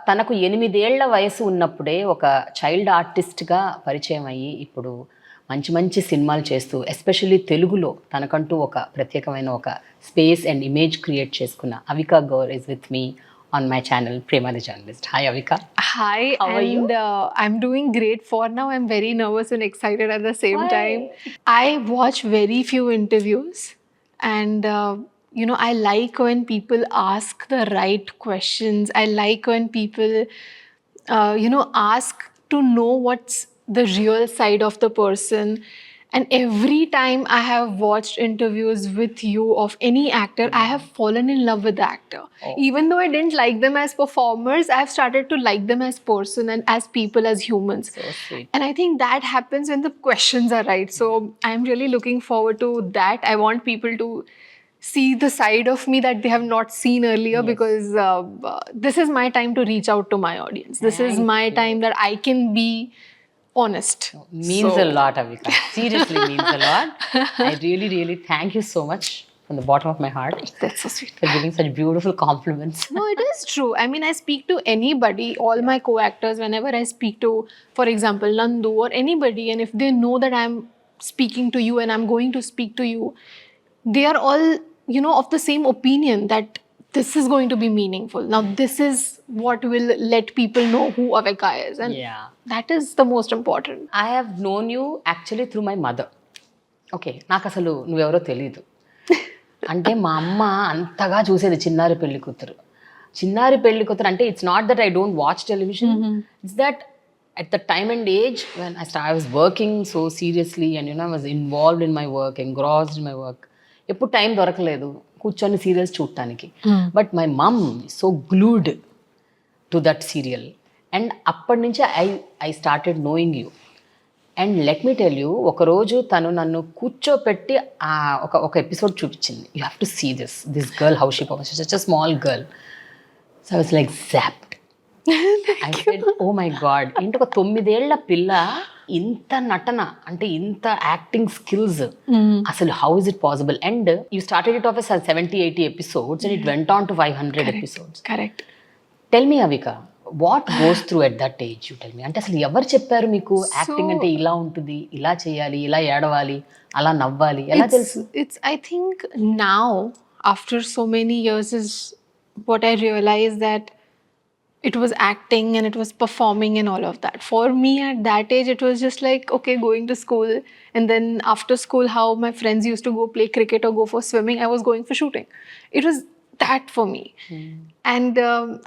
తనకు 8 ఏళ్ల వయసు ఉన్నప్పుడే ఒక చైల్డ్ ఆర్టిస్ట్గా పరిచయం అయ్యి ఇప్పుడు మంచి మంచి సినిమాలు చేస్తూ ఎస్పెషల్లీ తెలుగులో తనకంటూ ఒక ప్రత్యేకమైన ఒక స్పేస్ అండ్ ఇమేజ్ క్రియేట్ చేసుకున్న Avika Gor is with me on my channel Prema The Journalist. Hi Avika. Hi, How are you? I'm doing great. For now, I'm very nervous and excited at the same Why? time. I watch very few interviews, and I like when people ask the right questions. I like when people, ask to know what's the real side of the person. And every time I have watched interviews with you of any actor, I have fallen in love with the actor. Oh. Even though I didn't like them as performers, I have started to like them as person and as people, as humans. So sweet. And I think that happens when the questions are right. So I'm really looking forward to that. I want people to see the side of me that they have not seen earlier, Yes. because this is my time to reach out to my audience. This is Thank my you. time that I can be honest. Means a lot, Avika. Seriously means a lot. I really, really thank you so much from the bottom of my heart That's so sweet. for giving such beautiful compliments. No, it is true. I mean, I speak to anybody, all my co-actors, whenever I speak to, for example, Nandu or anybody, and if they know that I'm speaking to you and I'm going to speak to you, they are all, of the same opinion that this is going to be meaningful. Now, this is what will let people know who Avika is. And Yeah. that is the most important. I have known you actually through my mother. Okay, నాకు అసలు నువ్వెవరో తెలీదు. అంటే మా అమ్మ అంతగా చూసేది చిన్నారి పెళ్లి కూతురు. చిన్నారి పెళ్లి కూతురు అంటే it's not that I don't watch television, it's that at the time and age when I was working so seriously and I was involved in my work, engrossed in my work. ఎప్పుడు time దొరకలేదు కూర్చొని serials చూడటానికి. But my mom so glued to that serial and అప్పటి నుంచి I started knowing you. And let me tell you, ఒకరోజు తను నన్ను కూర్చోపెట్టి ఒక ఎపిసోడ్ చూపించింది. You have to see this girl how she powers, such a small girl. So I was like zapped. I said oh my God, ఏంటి ఒక 9 ఏళ్ల పిల్ల ఇంత నటన అంటే ఇంత యాక్టింగ్ స్కిల్స్, అసలు how is it possible? And you started it off as 70-80 episodes and it went on to 500 episodes. Correct. Tell me Avika, what goes through at that age? You tell me. అంటే అసలు ఎవరు చెప్పారు మీకు acting అంటే ఇలా ఉంటుంది, ఇలా చేయాలి, ఇలా ఏడవాలి, అలా నవ్వాలి, ఎలా తెలుసు? It's I think now, after so many years, is what I realized that it was acting and it was performing and all of that. For me at that age, it was just like, okay, going to school, and then after school, how my friends used to go play cricket or go for swimming, I was going for shooting. It was that for me. And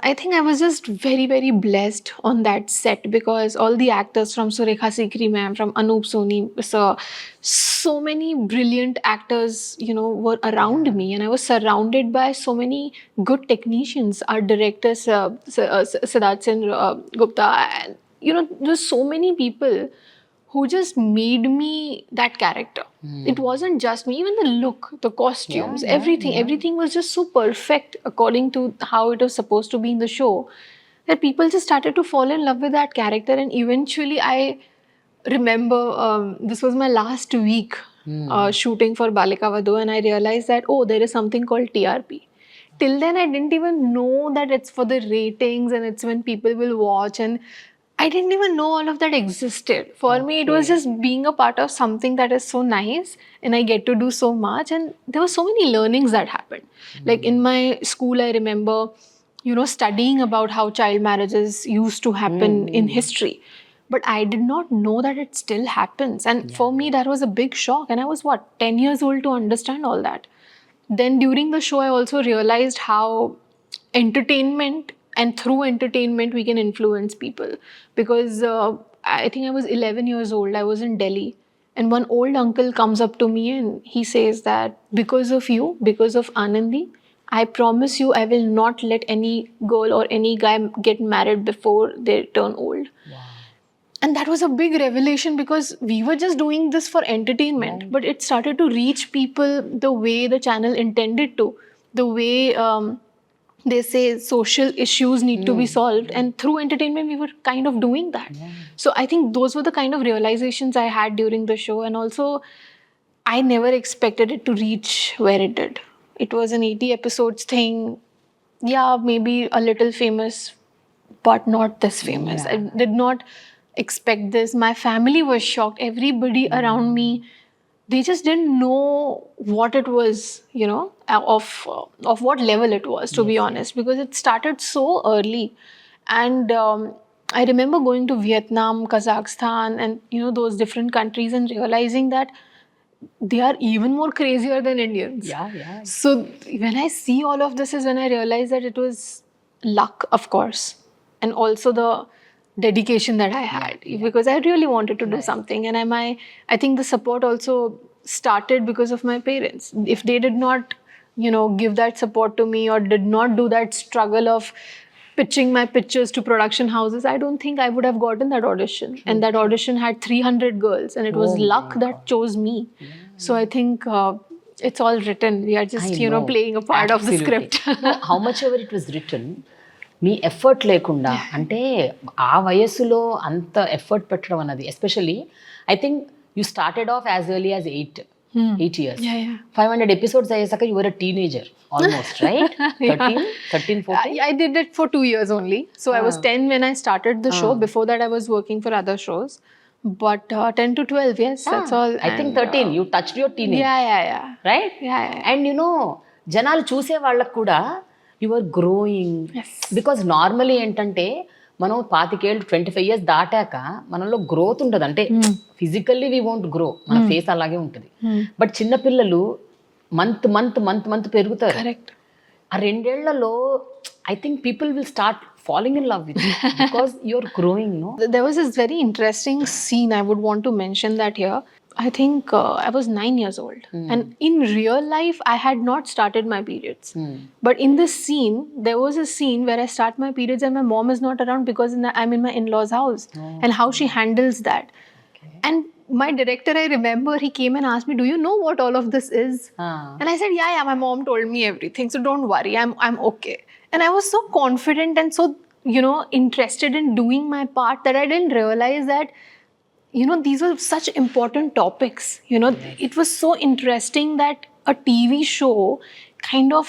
I think I was just very, very blessed on that set, because all the actors from Surekha Sikri ma'am, from Anup Soni sir, so many brilliant actors, were around me, and I was surrounded by so many good technicians. Our director, Siddharth Sen Gupta, and there's so many people who just made me that character. It wasn't just me, even the look, the costumes, everything was just so perfect according to how it was supposed to be in the show, that people just started to fall in love with that character. And eventually I remember this was my last week shooting for Balika Vadhu, and I realized that, oh, there is something called TRP. Till then I didn't even know that it's for the ratings and it's when people will watch, and I didn't even know all of that existed. For me, it was just being a part of something that is so nice, and I get to do so much. And there were so many learnings that happened. Like in my school, I remember, studying about how child marriages used to happen in history. But I did not know that it still happens. And for me, that was a big shock. And I was, 10 years old to understand all that. Then during the show, I also realized how entertainment, and through entertainment, we can influence people. Because I think I was 11 years old. I was in Delhi. And one old uncle comes up to me and he says that, because of you, because of Anandi, I promise you I will not let any girl or any guy get married before they turn old. Wow. And that was a big revelation, because we were just doing this for entertainment, but it started to reach people the way the channel intended to, the way they say social issues need to be solved, and through entertainment we were kind of doing that. So I think those were the kind of realizations I had during the show. And also I never expected it to reach where it did. It was an 80 episodes thing, maybe a little famous but not this famous. I did not expect this. My family was shocked. Everybody around me, they just didn't know what it was, you know, of what level it was, to be honest, because it started so early. And I remember going to Vietnam, Kazakhstan, and you know, those different countries, and realizing that they are even more crazier than Indians. Yeah. So when I see all of this is when I realize that it was luck, of course, and also the dedication that I had, because I really wanted to do something. And I think the support also started because of my parents. If they did not, you know, give that support to me, or did not do that struggle of pitching my pictures to production houses, I don't think I would have gotten that audition. And that audition had 300 girls, and it was luck that chose me. So I think it's all written. We are just, you know, playing a part of the script. No, how much ever it was written, me effort లేకుండా, అంటే ఆ వయస్సులో అంత effort పెట్టడం అన్నది, especially I think you started off as early as 8 years. 500 episodes అయ్యేసాక you were a teenager almost, right? 13, 14? I did it for 2 years only. So I was 10 when I started the show. Before that I was working for other shows. But 10 to 12, yes, that's all. I think 13, you touched your teenage. Yeah. Right? Yeah. And you know, జనాలు చూసే వాళ్ళకు కూడా you are growing. Yes. Because normally ఏంటంటే మనం 25 ఏళ్ళు 25 years దాటాక మనలో growth ఉంటుంది. అంటే ఫిజికల్లీ వీ వోంట్ గ్రో, మన ఫేస్ అలాగే ఉంటుంది. బట్ చిన్నపిల్లలు మంత్ పెరుగుతారు. Correct. ఆ 2 ఏళ్లలో I think people will start falling in love with you because you're growing, no? There was this very interesting scene I would want to mention that here. I think I was 9 years old. And in real life, I had not started my periods. But in this scene, there was a scene where I start my periods and my mom is not around because I'm in my in-laws' house. And how she handles that. And my director, I remember, he came and asked me, do you know what all of this is? And I said, yeah, my mom told me everything. So don't worry, I'm okay. And I was so confident and so, you know, interested in doing my part that I didn't realize that, you know, these were such important topics. You know, it was so interesting that a TV show kind of,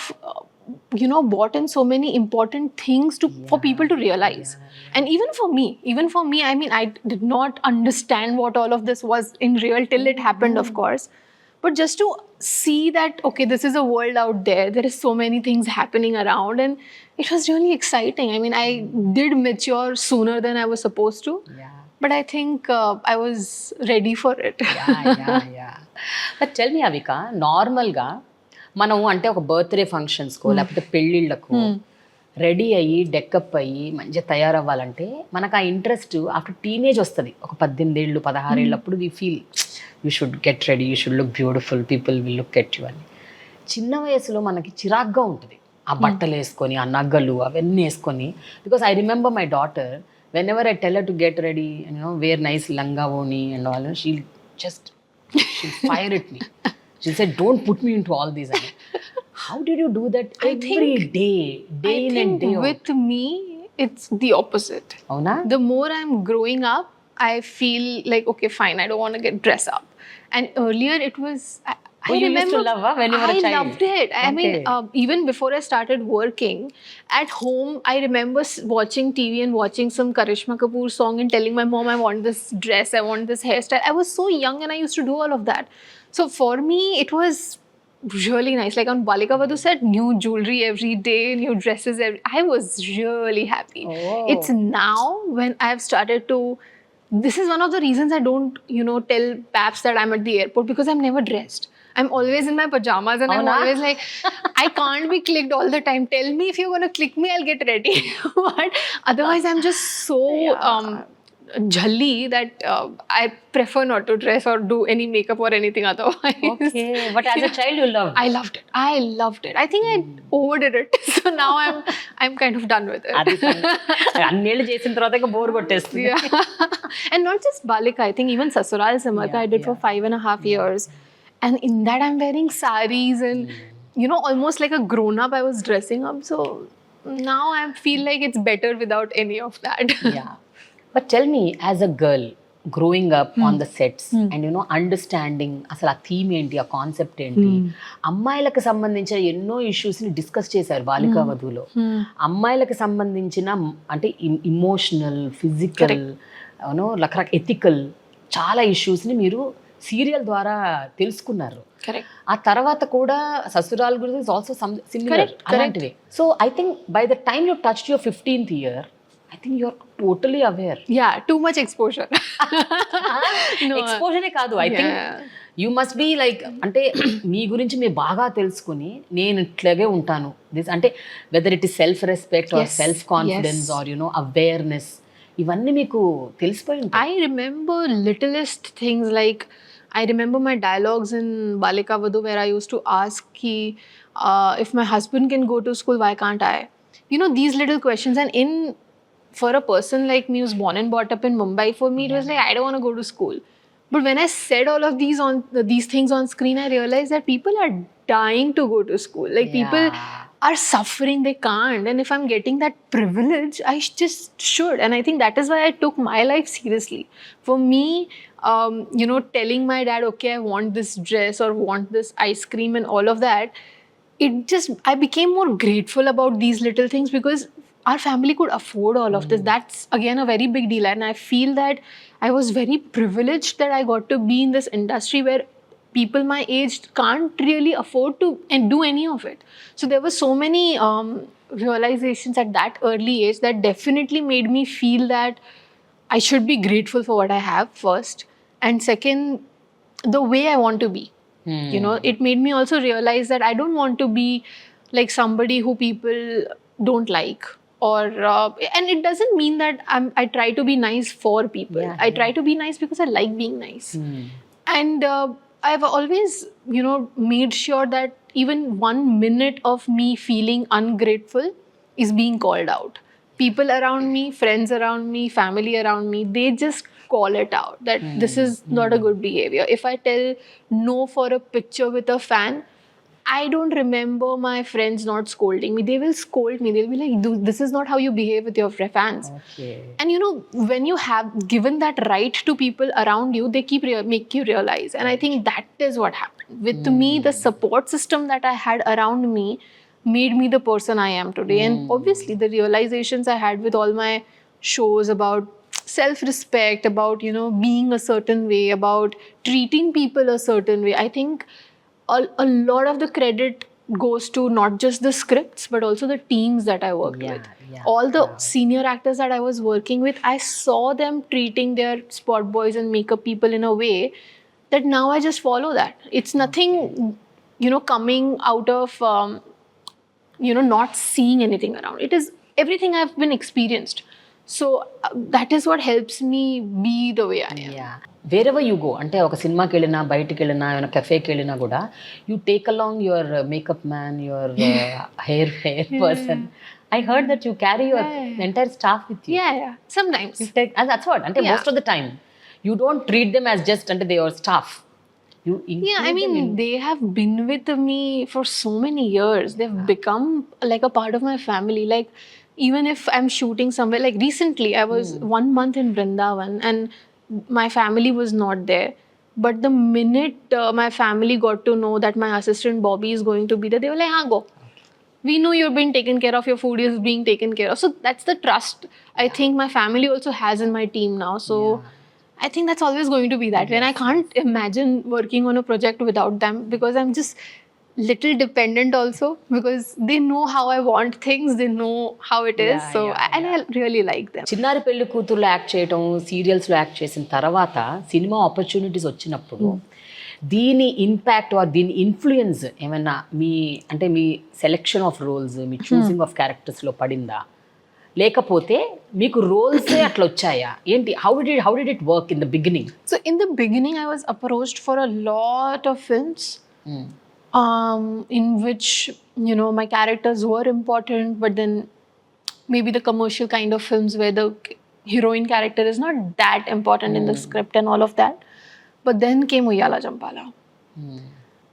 you know, brought in so many important things for people to realize. And even for me, I mean, I did not understand what all of this was in real till it happened, of course. But just to see that, okay, this is a world out there. There is so many things happening around, and it was really exciting. I mean, I did mature sooner than I was supposed to. Yeah. But I think I was ready for it. Yeah. But tell me, Avika, నార్మల్గా మనం అంటే ఒక birthday ఫంక్షన్స్కో లేకపోతే పెళ్ళిళ్ళకు ready అయ్యి డెక్కప్ అయ్యి మంచిగా తయారవ్వాలంటే మనకు ఆ ఇంట్రెస్ట్ ఆఫ్టర్ టీనేజ్ వస్తుంది. ఒక 18 ఏళ్ళు 16 ఏళ్ళప్పుడు we feel you should get ready, you should look beautiful, people will look at you అని. చిన్న వయసులో మనకి చిరాగ్గా ఉంటుంది ఆ బట్టలు వేసుకొని, ఆ నగ్గలు అవన్నీ వేసుకొని. Because I remember my daughter, whenever I tell her to get ready and, you know, wear nice langa oni and all, she'll fire at me. She'll say, don't put me into all these. How did you do that every day in and day out? With me, it's the opposite. Oh, na? The more I'm growing up, I feel like, okay, fine, I don't want to get dress up. And earlier it was... I you remember, used to love her when you were a child? I loved it. I mean, even before I started working, at home, I remember watching TV and watching some Karishma Kapoor song and telling my mom, I want this dress, I want this hairstyle. I was so young and I used to do all of that. So for me, it was really nice. Like on Balika Vadhu said, new jewelry every day, new dresses I was really happy. It's now when I've started to... This is one of the reasons I don't, you know, tell paps that I'm at the airport, because I'm never dressed. I'm always in my pajamas and I'm always like, I can't be clicked all the time. Tell me if you're going to click me, I'll get ready. But otherwise, I'm just so jhalli that I prefer not to dress or do any makeup or anything otherwise. Okay, but as a child, you loved it. I loved it. I think I overdid it. So now I'm kind of done with it. అన్నేళ్ళు చేసిన తర్వాత ఇంకా bore కొట్టేస్తుంది. And not just Balika, I think even Sasural Samarka I did for 5.5 years. And in that I'm wearing saris and, you know, almost like a grown-up I was dressing up. So now I feel like it's better without any of that. Yeah. But tell me, as a girl, growing up on the sets and understanding అసలు ఆ theme ఏంటి, ఆ concept ఏంటి, అమ్మాయిలకు సంబంధించిన ఎన్నో ఇష్యూస్ని discuss చేశారు బాలికా వధువులో. అమ్మాయిలకు సంబంధించిన అంటే ఇమోషనల్, ఫిజికల్, రకరకాల ఎథికల్ చాలా ఇష్యూస్ని మీరు సీరియల్ ద్వారా తెలుసుకున్నారు. ఆ తర్వాత కూడా ససురాల్ గురించి ఇస్ ఆల్సో సిమిలర్ అలాంటివి. So I think by the time you touch your 15th year, I think you're totally aware. Yeah, too much exposure. ఎక్స్పోజరే కాదు, I think you must be like, అంటే మీ గురించి మీరు బాగా తెలుసుకుని నేను ఇట్లాగే ఉంటాను దిస్ అంటే whether it is self respect or self confidence or awareness, ఇవన్నీ మీకు తెలిసిపోయి ఉంటాయి. I remember littlest things like I remember my dialogues in Balika Vadhu where I used to ask if my husband can go to school, why can't I? These little questions. And for a person like me who's born and brought up in Mumbai, for me it was like I don't want to go to school. But when I said all of these things on screen, I realized that people are dying to go to school. Like people are suffering, they can't. And if I'm getting that privilege, I just should. And I think that is why I took my life seriously. For me, telling my dad, okay, I want this dress or want this ice cream and all of that, I became more grateful about these little things because our family could afford all of this. That's again a very big deal. And I feel that I was very privileged that I got to be in this industry where people my age can't really afford to and do any of it. So there were so many realizations at that early age that definitely made me feel that I should be grateful for what I have first, and second, the way I want to be. It made me also realize that I don't want to be like somebody who people don't like, or and it doesn't mean that I try to be nice for people. I try to be nice because I like being nice. And I've always made sure that even 1 minute of me feeling ungrateful is being called out. People around me, friends around me, family around me, they just call it out that this is not a good behavior. If I tell no for a picture with a fan, I don't remember my friends not scolding me. They will scold me. They'll be like, this is not how you behave with your fans. Okay. And when you have given that right to people around you, they make you realize. And I think that is what happened. With me, the support system that I had around me made me the person I am today. And obviously, the realizations I had with all my shows about self-respect, about, being a certain way, about treating people a certain way, I think a lot of the credit goes to not just the scripts, but also the teams that I worked with. All the senior actors that I was working with, I saw them treating their spot boys and makeup people in a way that now I just follow that. It's nothing, coming out of, not seeing anything around. It is everything I've been experienced. So that is what helps me be the way I am. Wherever you go, అంటే ఒక సినిమాకి వెళ్ళినా, బయటికి వెళ్ళినా, ఏమైనా కెఫేకి వెళ్ళినా కూడా you take along your makeup man, your hair person. I heard that you carry your entire staff with you. Yeah. Sometimes. You take, and that's what, ante most of the time. You don't treat them as just ante they are staff. You I mean, they have been with me for so many years. They've become like a part of my family. Like, even if I'm shooting somewhere, like recently, I was 1 month in Vrindavan and my family was not there. But the minute my family got to know that my assistant Bobby is going to be there, they were like, go. We know you're being taken care of, your food is being taken care of. So that's the trust I think my family also has in my team now. So I think that's always going to be that way. And I can't imagine working on a project without them, because I'm just little dependent also, because they know how I want things, they know how it is. So and I really like them. చిన్నారి పెళ్లి కూతురులో act చేయడం, సీరియల్స్లో act చేసిన తర్వాత cinema opportunities వచ్చినప్పుడు దీని impact are దీని influence ఏమైనా మీ సెలెక్షన్ ఆఫ్ రోల్స్, మీ చూసింగ్ ఆఫ్ క్యారెక్టర్స్లో పడిందా, లేకపోతే మీకు రోల్సే అట్లా వచ్చాయా ఏంటి? How did it work in the beginning? So in the beginning I was approached for a lot of films in which my characters were important, but then maybe the commercial kind of films where the heroine character is not that important in the script and all of that. But then came Uyyala Jampala.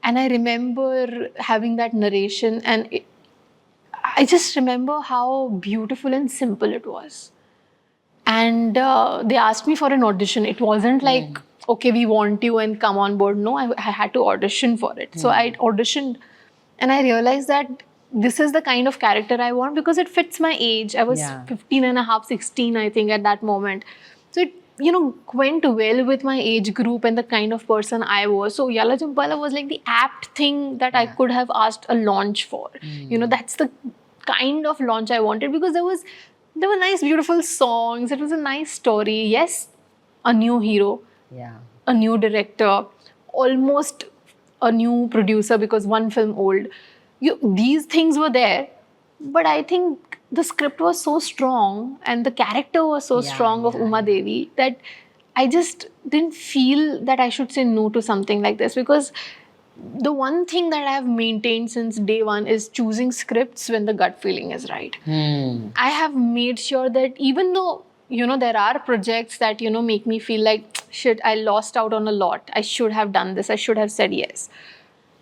And I remember having that narration, and I just remember how beautiful and simple it was. and they asked me for an audition. It wasn't like, okay, we want you and come on board. No, I had to audition for it. So I auditioned, and I realized that this is the kind of character I want because it fits my age. I was 15 and a half, 16, I think, at that moment. So it, went well with my age group and the kind of person I was. So Uyyala Jampala was like the apt thing that I could have asked a launch for. That's the kind of launch I wanted, because there were nice, beautiful songs. It was a nice story. Yes, a new hero, a new director, almost a new producer because one film old. These things were there, but I think the script was so strong and the character was so strong of Uma Devi that I just didn't feel that I should say no to something like this, because the one thing that I have maintained since day one is choosing scripts when the gut feeling is right. I have made sure that even though, there are projects that, make me feel like, shit, I lost out on a lot. I should have done this. I should have said yes.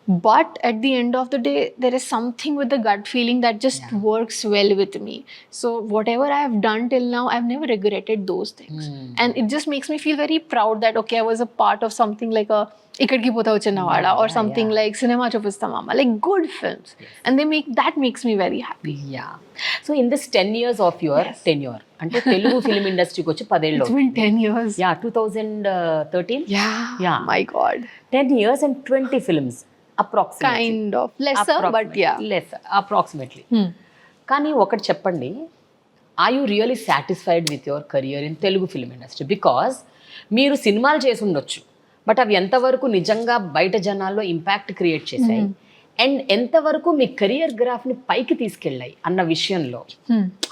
But at the end of the day, there is something with the gut feeling that just works well with me. So whatever I have done till now, I've never regretted those things. And it just makes me feel very proud that, okay, I was a part of something like a Ekkadiki Pothavu Chinnavada or something like Cinema Chupista Mama, like good films. And that makes me very happy. Yeah. So in this 10 years of your tenure, అంటే Telugu film ఇండస్ట్రీకి వచ్చి 10 ఏళ్ళు. It's been 10 years. Yeah, 2013. Yeah. My God. 10 years and 20 films. Approximately. Kind of. Lesser, but yeah. Lesser, approximately. కానీ ఒకటి చెప్పండి, are you really satisfied with your career in Telugu film industry? Because మీరు సినిమాలు చేసి ఉండొచ్చు, బట్ అవి ఎంతవరకు నిజంగా బయట జనాల్లో ఇంపాక్ట్ క్రియేట్ చేశాయి అండ్ ఎంతవరకు మీ కెరియర్ గ్రాఫ్ని పైకి తీసుకెళ్ళాయి అన్న విషయంలో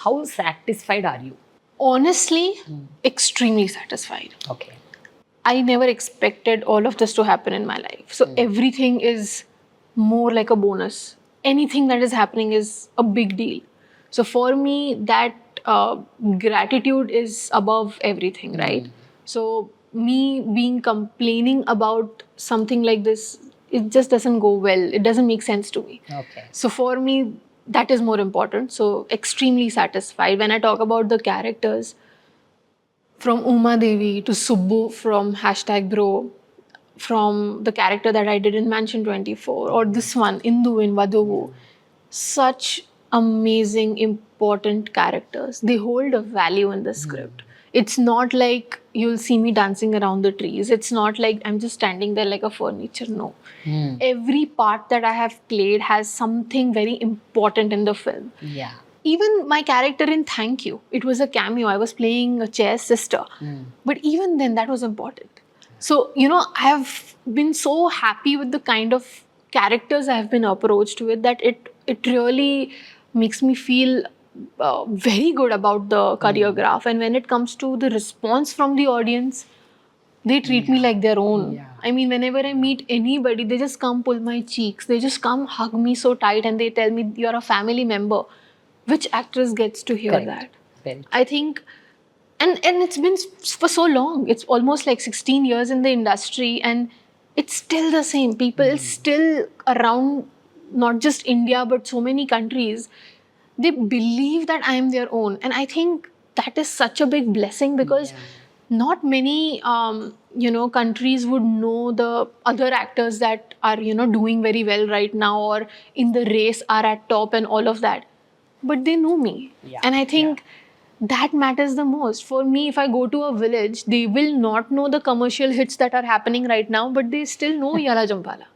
how satisfied or you? Honestly, extremely satisfied. Okay. I never expected all of this to happen in my life. So everything is more like a bonus. Anything that is happening is a big deal. So for me, that gratitude is above everything, right? So me being complaining about something like this, it just doesn't go well. It doesn't make sense to me. Okay. So for me, that is more important. So extremely satisfied. When I talk about the characters, from Uma Devi to Subbu from #Bro, from the character that I did in Mansion 24, or this one, Indu in Wudu, such amazing, important characters. They hold a value in the script. It's not like you'll see me dancing around the trees. It's not like I'm just standing there like a furniture. No. Every part that I have played has something very important in the film. Yeah. Even my character in Thank You, it was a cameo. I was playing a chair's sister. But even then, that was important. So, I have been so happy with the kind of characters I have been approached with that it really makes me feel very good about the career graph. And when it comes to the response from the audience, they treat me like their own. I mean, whenever I meet anybody, they just come pull my cheeks. They just come hug me so tight and they tell me, you're a family member. Which actress gets to hear that? Very. I think, and it's been for so long. It's almost like 16 years in the industry and it's still the same. People still around, not just India, but so many countries, they believe that I am their own. And I think that is such a big blessing because not many, countries would know the other actors that are, doing very well right now or in the race are at top and all of that. But they know me. And I think that matters the most. For me, if I go to a village, they will not know the commercial hits that are happening right now, but they still know Uyyala Jampala.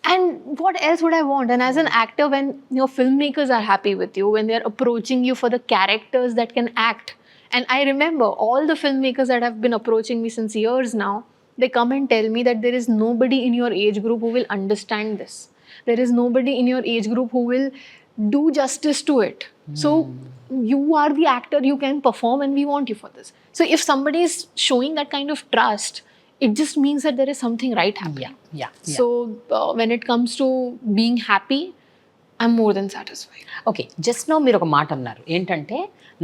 And what else would I want? And as an actor, when your filmmakers are happy with you, when they're approaching you for the characters that can act. And I remember all the filmmakers that have been approaching me since years now, they come and tell me that there is nobody in your age group who will understand this. There is nobody in your age group who will do justice to it. So you are the actor, you can perform and we want you for this. So if somebody is showing that kind of trust, it just means that there is something right happening. So when it comes to being happy, I'm more than satisfied. Okay, just no మీరు ఒక మాట అన్నారు ఏంటంటే,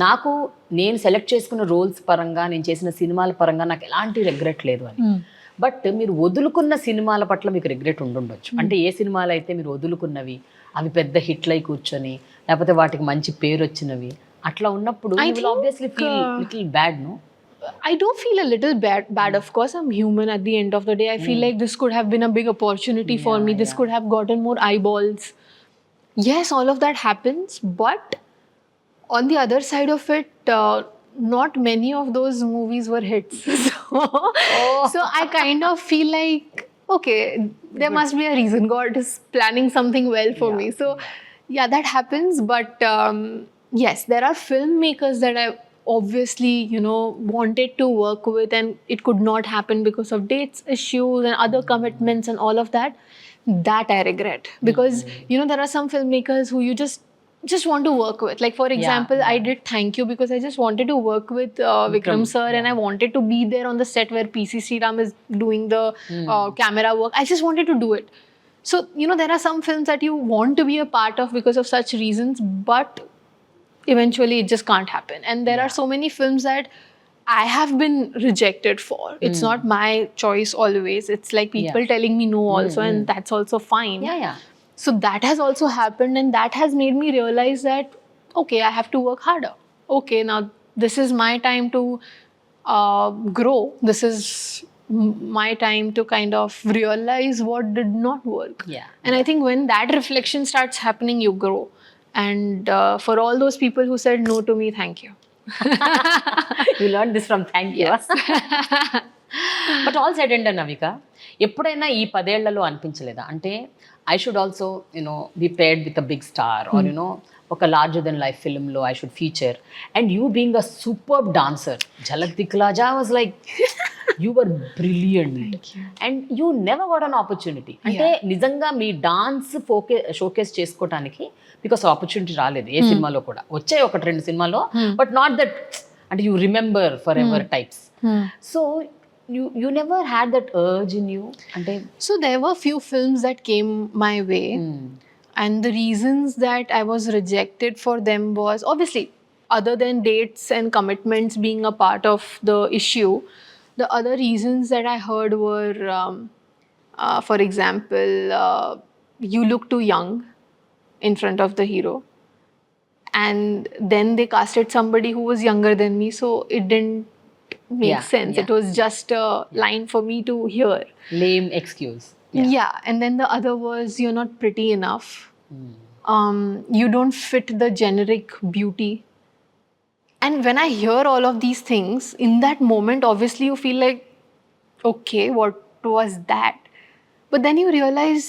నాకు నేను select చేసుకున్న roles పరంగా, నేను చేసిన సినిమాల పరంగా నాకు ఎలాంటి రిగ్రెట్ లేదు అని. బట్ మీరు వదులుకున్న సినిమాల పట్ల మీకు రిగ్రెట్ ఉండుండొచ్చు. అంటే ఏ సినిమాలు అయితే మీరు వదులుకున్నవి అవి పెద్ద హిట్లు అయి కూర్చొని, లేకపోతే వాటికి మంచి పేరు వచ్చినవి, అట్లా ఉన్నప్పుడు I you will obviously think, feel little bad, no? I do feel a little bad. Of course, I'm human at the end of the day. I feel like this could have been a big opportunity for me. This could have gotten more eyeballs. Yes, all of that happens. But on the other side of it, not many of those movies were hits. So I kind of feel like, okay, there must be a reason. God is planning something well for me. So yeah, that happens. But yes, there are filmmakers that I obviously, wanted to work with, and it could not happen because of dates issues and other commitments and all of that. That I regret, because there are some filmmakers who you just want to work with. Like, for example, I did Thank You because I just wanted to work with Vikram sir, and I wanted to be there on the set where PC Sriram is doing the camera work. I just wanted to do it. So, there are some films that you want to be a part of because of such reasons, but eventually it just can't happen. And there are so many films that I have been rejected for. It's not my choice always. It's like people telling me no also, and that's also fine. Yeah. So that has also happened, and that has made me realize that, okay, I have to work harder. Okay, now this is my time to grow. This is my time to kind of realize what did not work. And I think when that reflection starts happening, you grow. And for all those people who said no to me, thank you. You learned this from Thank You. But all said and done, Avika, ఎప్పుడైనా ఈ 10 ఏళ్లలో అనిపించలేదా అంటే I should also be paired with a big star or ఒక larger than life ఫిల్మ్లో I should feature and you being a super dancer Jhalak Dikhla Jaa was like you were brilliant and you never got an opportunity అంటే నిజంగా మీ dance showcase చేసుకోవటానికి because opportunity రాలేదు ఏ సినిమాలో కూడా వచ్చాయి 1-2 సినిమాలో బట్ నాట్ దట్ అంటే you remember for ever types so you never had that urge in you ante so there were few films that came my way and the reasons that I was rejected for them was obviously, other than dates and commitments being a part of the issue, the other reasons that I heard were for example, you look too young in front of the hero, and then they casted somebody who was younger than me, so it didn't make sense. It was just a line for me to hear. Lame excuse. Yeah. And then the other was, you're not pretty enough. You don't fit the generic beauty. And when I hear all of these things, in that moment, obviously you feel like, okay, what was that? But then you realize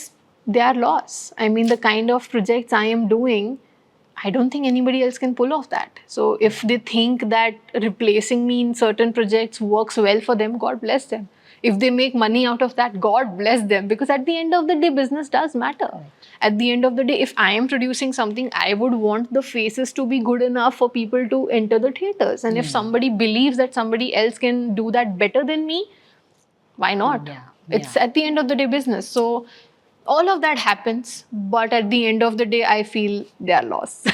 they are loss. I mean, the kind of projects I am doing, I don't think anybody else can pull off that. So if they think that replacing me in certain projects works well for them, God bless them. If they make money out of that, God bless them. Because at the end of the day, business does matter. At the end of the day, if I am producing something, I would want the faces to be good enough for people to enter the theatres. And if somebody believes that somebody else can do that better than me, why not? It's at the end of the day business. So all of that happens, but at the end of the day, I feel they are lost.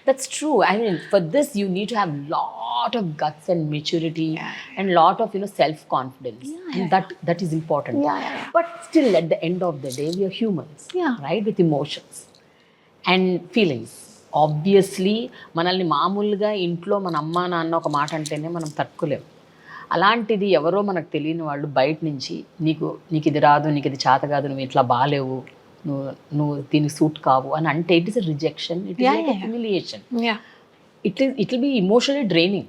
That's true. I mean, for this, you need to have lot of guts and maturity and lot of self-confidence. And that is important. But still, at the end of the day, we are humans, right? With emotions and feelings. Obviously, మనల్ని మామూలుగా ఇంట్లో మన అమ్మ నాన్న ఒక మాట అంటేనే మనం తట్టుకోలేము. అలాంటిది ఎవరో మనకు తెలియని వాళ్ళు బయట నుంచి నీకు ఇది రాదు, నీకు ఇది చేత కాదు, నువ్వు ఇట్లా బాలేవు, నువ్వు దీనికి సూట్ కావు అని అంటే it is a rejection, it is like a humiliation. It will be emotionally draining.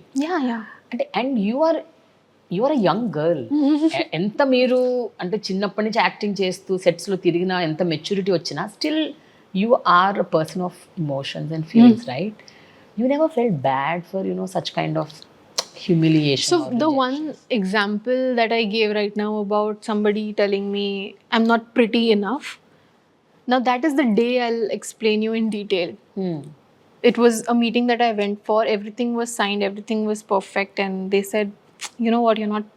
అంటే and you are a young girl. ఎంత మీరు అంటే చిన్నప్పటి నుంచి యాక్టింగ్ చేస్తూ సెట్స్లో తిరిగినా, ఎంత మెచ్యూరిటీ వచ్చినా, still you are a person of emotions and feelings, right? You never felt bad for such kind of humiliation? So the one example that I gave right now about somebody telling me I'm not pretty enough, now that is the day I'll explain you in detail. It was a meeting that I went for, everything was signed, everything was perfect, and they said, you know what, you're not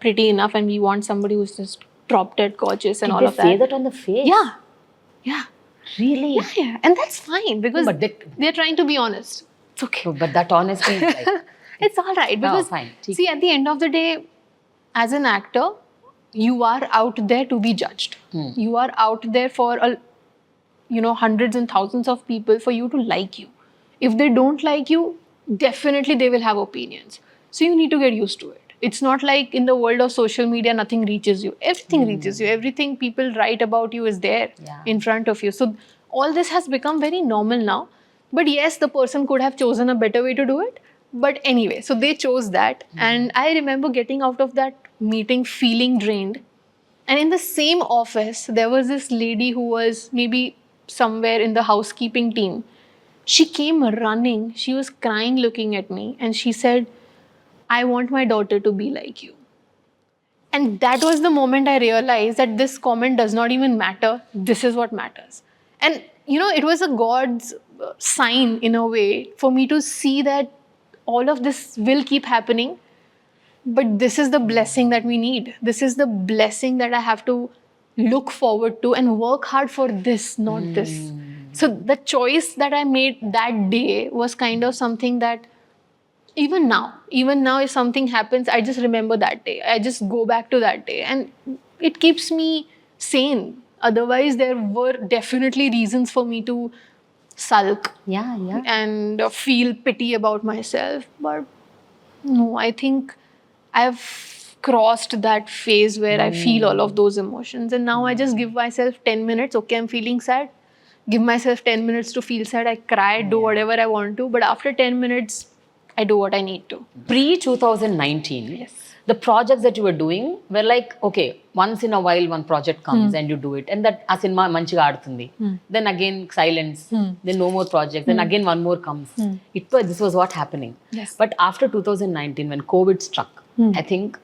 pretty enough and we want somebody who's just drop dead gorgeous and all of that. Did they say that on the face? Yeah Really? Yeah and that's fine because they're trying to be honest. It's okay. No, but that honesty is like it's all right because see, at the end of the day, as an actor, you are out there to be judged. You are out there for hundreds and thousands of people for you to like you. If they don't like you, definitely they will have opinions. So you need to get used to it. It's not like in the world of social media, nothing reaches you. Everything reaches you. Everything people write about you is there in front of you. So all this has become very normal now. But yes, the person could have chosen a better way to do it. But anyway, so they chose that. And I remember getting out of that meeting feeling drained. And in the same office, there was this lady who was maybe somewhere in the housekeeping team. She came running. She was crying looking at me. And she said, I want my daughter to be like you. And that was the moment I realized that this comment does not even matter. This is what matters. And, it was a God's sign in a way for me to see that all of this will keep happening. But this is the blessing that we need. This is the blessing that I have to look forward to and work hard for this, not this. So the choice that I made that day was kind of something that even now if something happens, I just remember that day. I just go back to that day and it keeps me sane. Otherwise, there were definitely reasons for me to sulk and feel pity about myself. But no, I think I've crossed that phase where I feel all of those emotions. And now I just give myself 10 minutes. Okay, I'm feeling sad. Give myself 10 minutes to feel sad. I cry, do whatever I want to. But after 10 minutes, I do what I need to. Pre-2019, the projects that you were doing were like, okay, once in a while one project comes and you do it. And that a cinema manchiga aadutundi. Then again silence. Then no more projects. Then again one more comes. This was what happening. Yes. But after 2019, when COVID struck, I think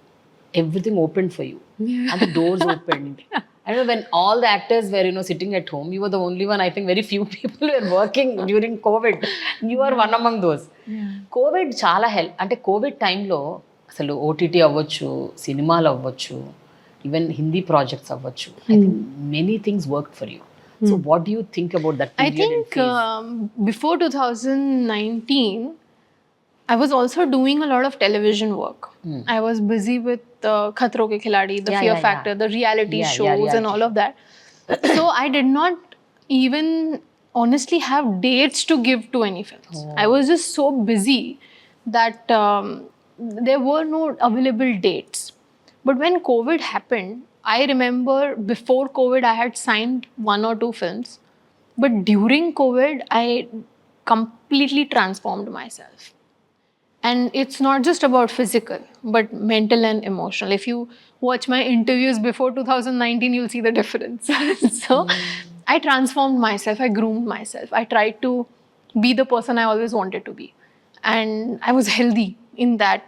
everything opened for you. And the doors opened. I remember when all the actors were, sitting at home, you were the only one. I think very few people were working during COVID. You are one among those. COVID చాలా help అంటే Covid టైంలో అసలు OTT అవ్వచ్చు, సినిమాలు అవ్వచ్చు, even Hindi projects అవ్వచ్చు. I think many things work for you. So what do you think about that I think before 2019, I was also doing a lot of television work. I was busy with Khatro Ke Khiladi, the Fear Factor, the reality shows and all of that. So I did not even honestly have dates to give to any films. I was just so busy that there were no available dates. But when COVID happened, I remember before COVID I had signed 1 or 2 films. But during COVID, I completely transformed myself. And it's not just about physical, but mental and emotional. If you watch my interviews before 2019, you'll see the difference. So I transformed myself. I groomed myself. I tried to be the person I always wanted to be. And I was healthy in that,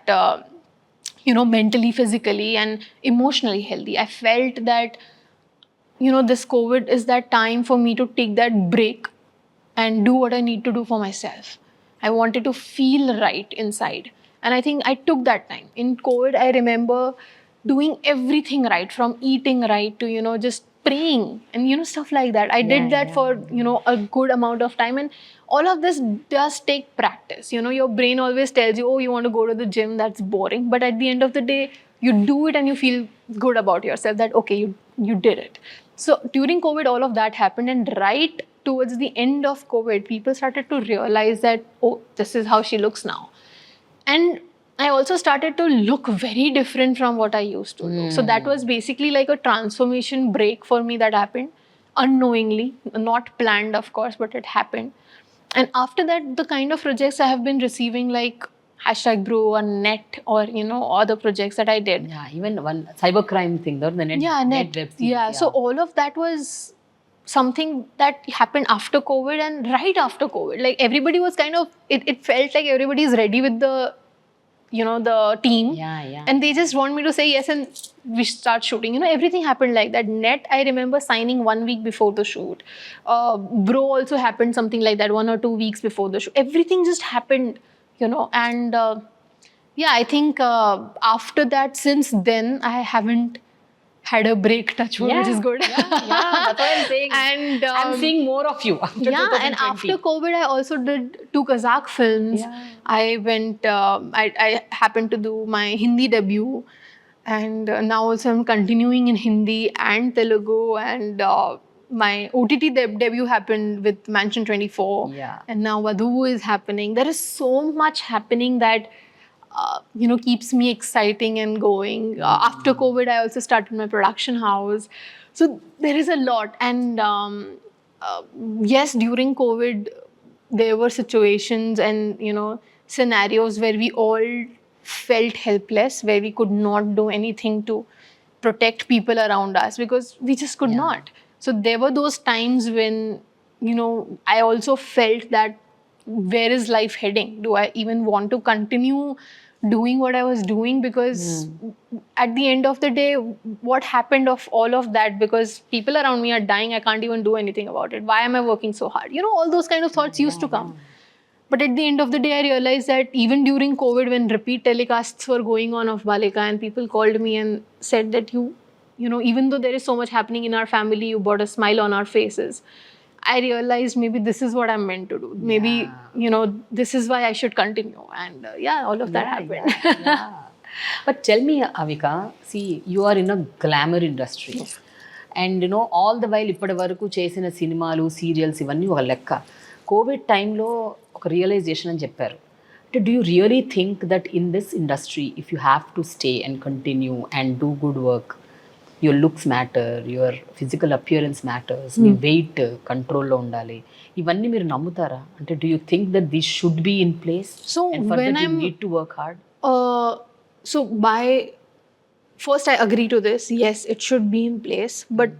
mentally, physically, and emotionally healthy. I felt that, this COVID is that time for me to take that break and do what I need to do for myself. I wanted to feel right inside. And I think I took that time. In COVID, I remember doing everything right, from eating right to, just praying and, stuff like that. I did that for, a good amount of time. And all of this does take practice. Your brain always tells you, oh, you want to go to the gym, that's boring. But at the end of the day, you do it and you feel good about yourself that, okay, you did it. So during COVID, all of that happened. And right towards the end of COVID, people started to realize that, oh, this is how she looks now. And I also started to look very different from what I used to do. So that was basically like a transformation break for me that happened unknowingly, not planned, of course, but it happened. And after that, the kind of projects I have been receiving, like #Bro or Net or, other projects that I did. Yeah, even one cybercrime thing, the Net web series. Yeah, so all of that was something that happened after COVID and right after COVID. Like everybody was kind of, it felt like everybody is ready with the, the team. And they just want me to say yes and we start shooting. Everything happened like that. Net, I remember signing 1 week before the shoot. Bro also happened something like that, 1 or 2 weeks before the shoot. Everything just happened, and I think after that, since then, I haven't had a break, touch wood, which is good. That's what I'm saying. And I'm seeing more of you after 2020. And after COVID, I also did 2 Kazakh films. I went, I happened to do my Hindi debut. And now also I'm continuing in Hindi and Telugu. And my OTT debut happened with Mansion 24. Yeah. And now Wudu is happening. There is so much happening that, keeps me exciting and going. After COVID, I also started my production house. So there is a lot. And yes, during COVID, there were situations and, scenarios where we all felt helpless, where we could not do anything to protect people around us because we just could not. So there were those times when, I also felt that where is life heading? Do I even want to continue doing what I was doing? Because at the end of the day, what happened of all of that? Because people around me are dying, I can't even do anything about it. Why am I working so hard? All those kind of thoughts used to come. But at the end of the day, I realized that even during COVID, when repeat telecasts were going on of Balika, and people called me and said that even though there is so much happening in our family, you brought a smile on our faces. I realized maybe this is what I'm meant to do. Maybe, this is why I should continue. And all of that happened. Yeah. But tell me, Avika, see, you are in a glamour industry. And all the while, ఇప్పటి వరకు చేసిన సినిమాలు serials ఇవన్నీ ఒక లెక్క. Covid టైంలో ఒక realisation అని చెప్పారు. అంటే do you really think that in this industry if you have to stay and continue and do good work, your looks matter, your physical appearance matters, మీ వెయిట్ కంట్రోల్లో ఉండాలి, ఇవన్నీ మీరు నమ్ముతారా? అంటే do you think that this should be in place and for that you need to work hard? So first I agree to this. Yes, it should be in place, but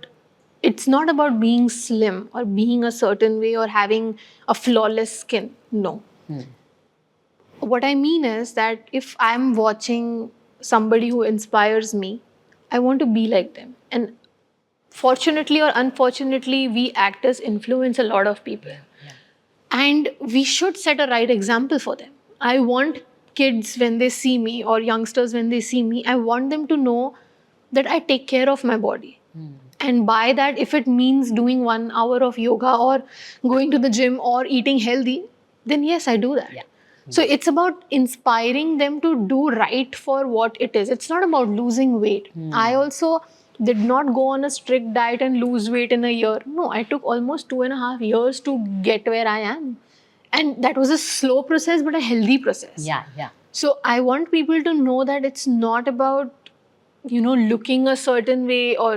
it's not about being slim or being a certain way or having a flawless skin. No. What I mean is that if I'm watching somebody who inspires me, I want to be like them. And fortunately or unfortunately, we actors influence a lot of people. And we should set a right example for them. I want kids, when they see me, or youngsters when they see me, I want them to know that I take care of my body. And by that, if it means doing 1 hour of yoga or going to the gym or eating healthy, then yes, I do that. So it's about inspiring them to do right for what it is. It's not about losing weight. I also did not go on a strict diet and lose weight in a year. No, I took almost 2.5 years to get where I am. And that was a slow process, but a healthy process. Yeah. So I want people to know that it's not about, looking a certain way or,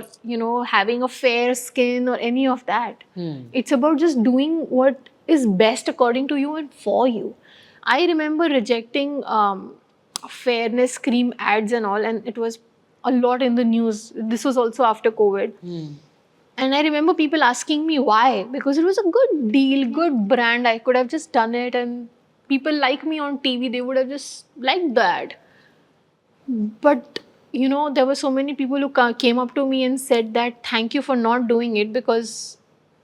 having a fair skin or any of that. It's about just doing what is best according to you and for you. I remember rejecting fairness cream ads and all, and it was a lot in the news. This was also after COVID. And I remember people asking me why, because it was a good deal, good brand. I could have just done it, and people like me on TV, they would have just liked that. But, there were so many people who came up to me and said that thank you for not doing it because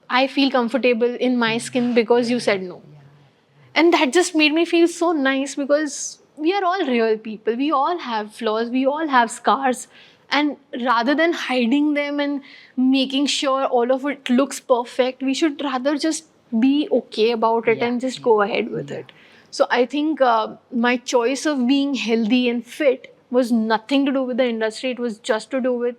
I feel comfortable in my skin because you said no. And that just made me feel so nice because we are all real people. We all have flaws. We all have scars. And rather than hiding them and making sure all of it looks perfect, we should rather just be okay about it and just go ahead with it. So I think my choice of being healthy and fit was nothing to do with the industry. It was just to do with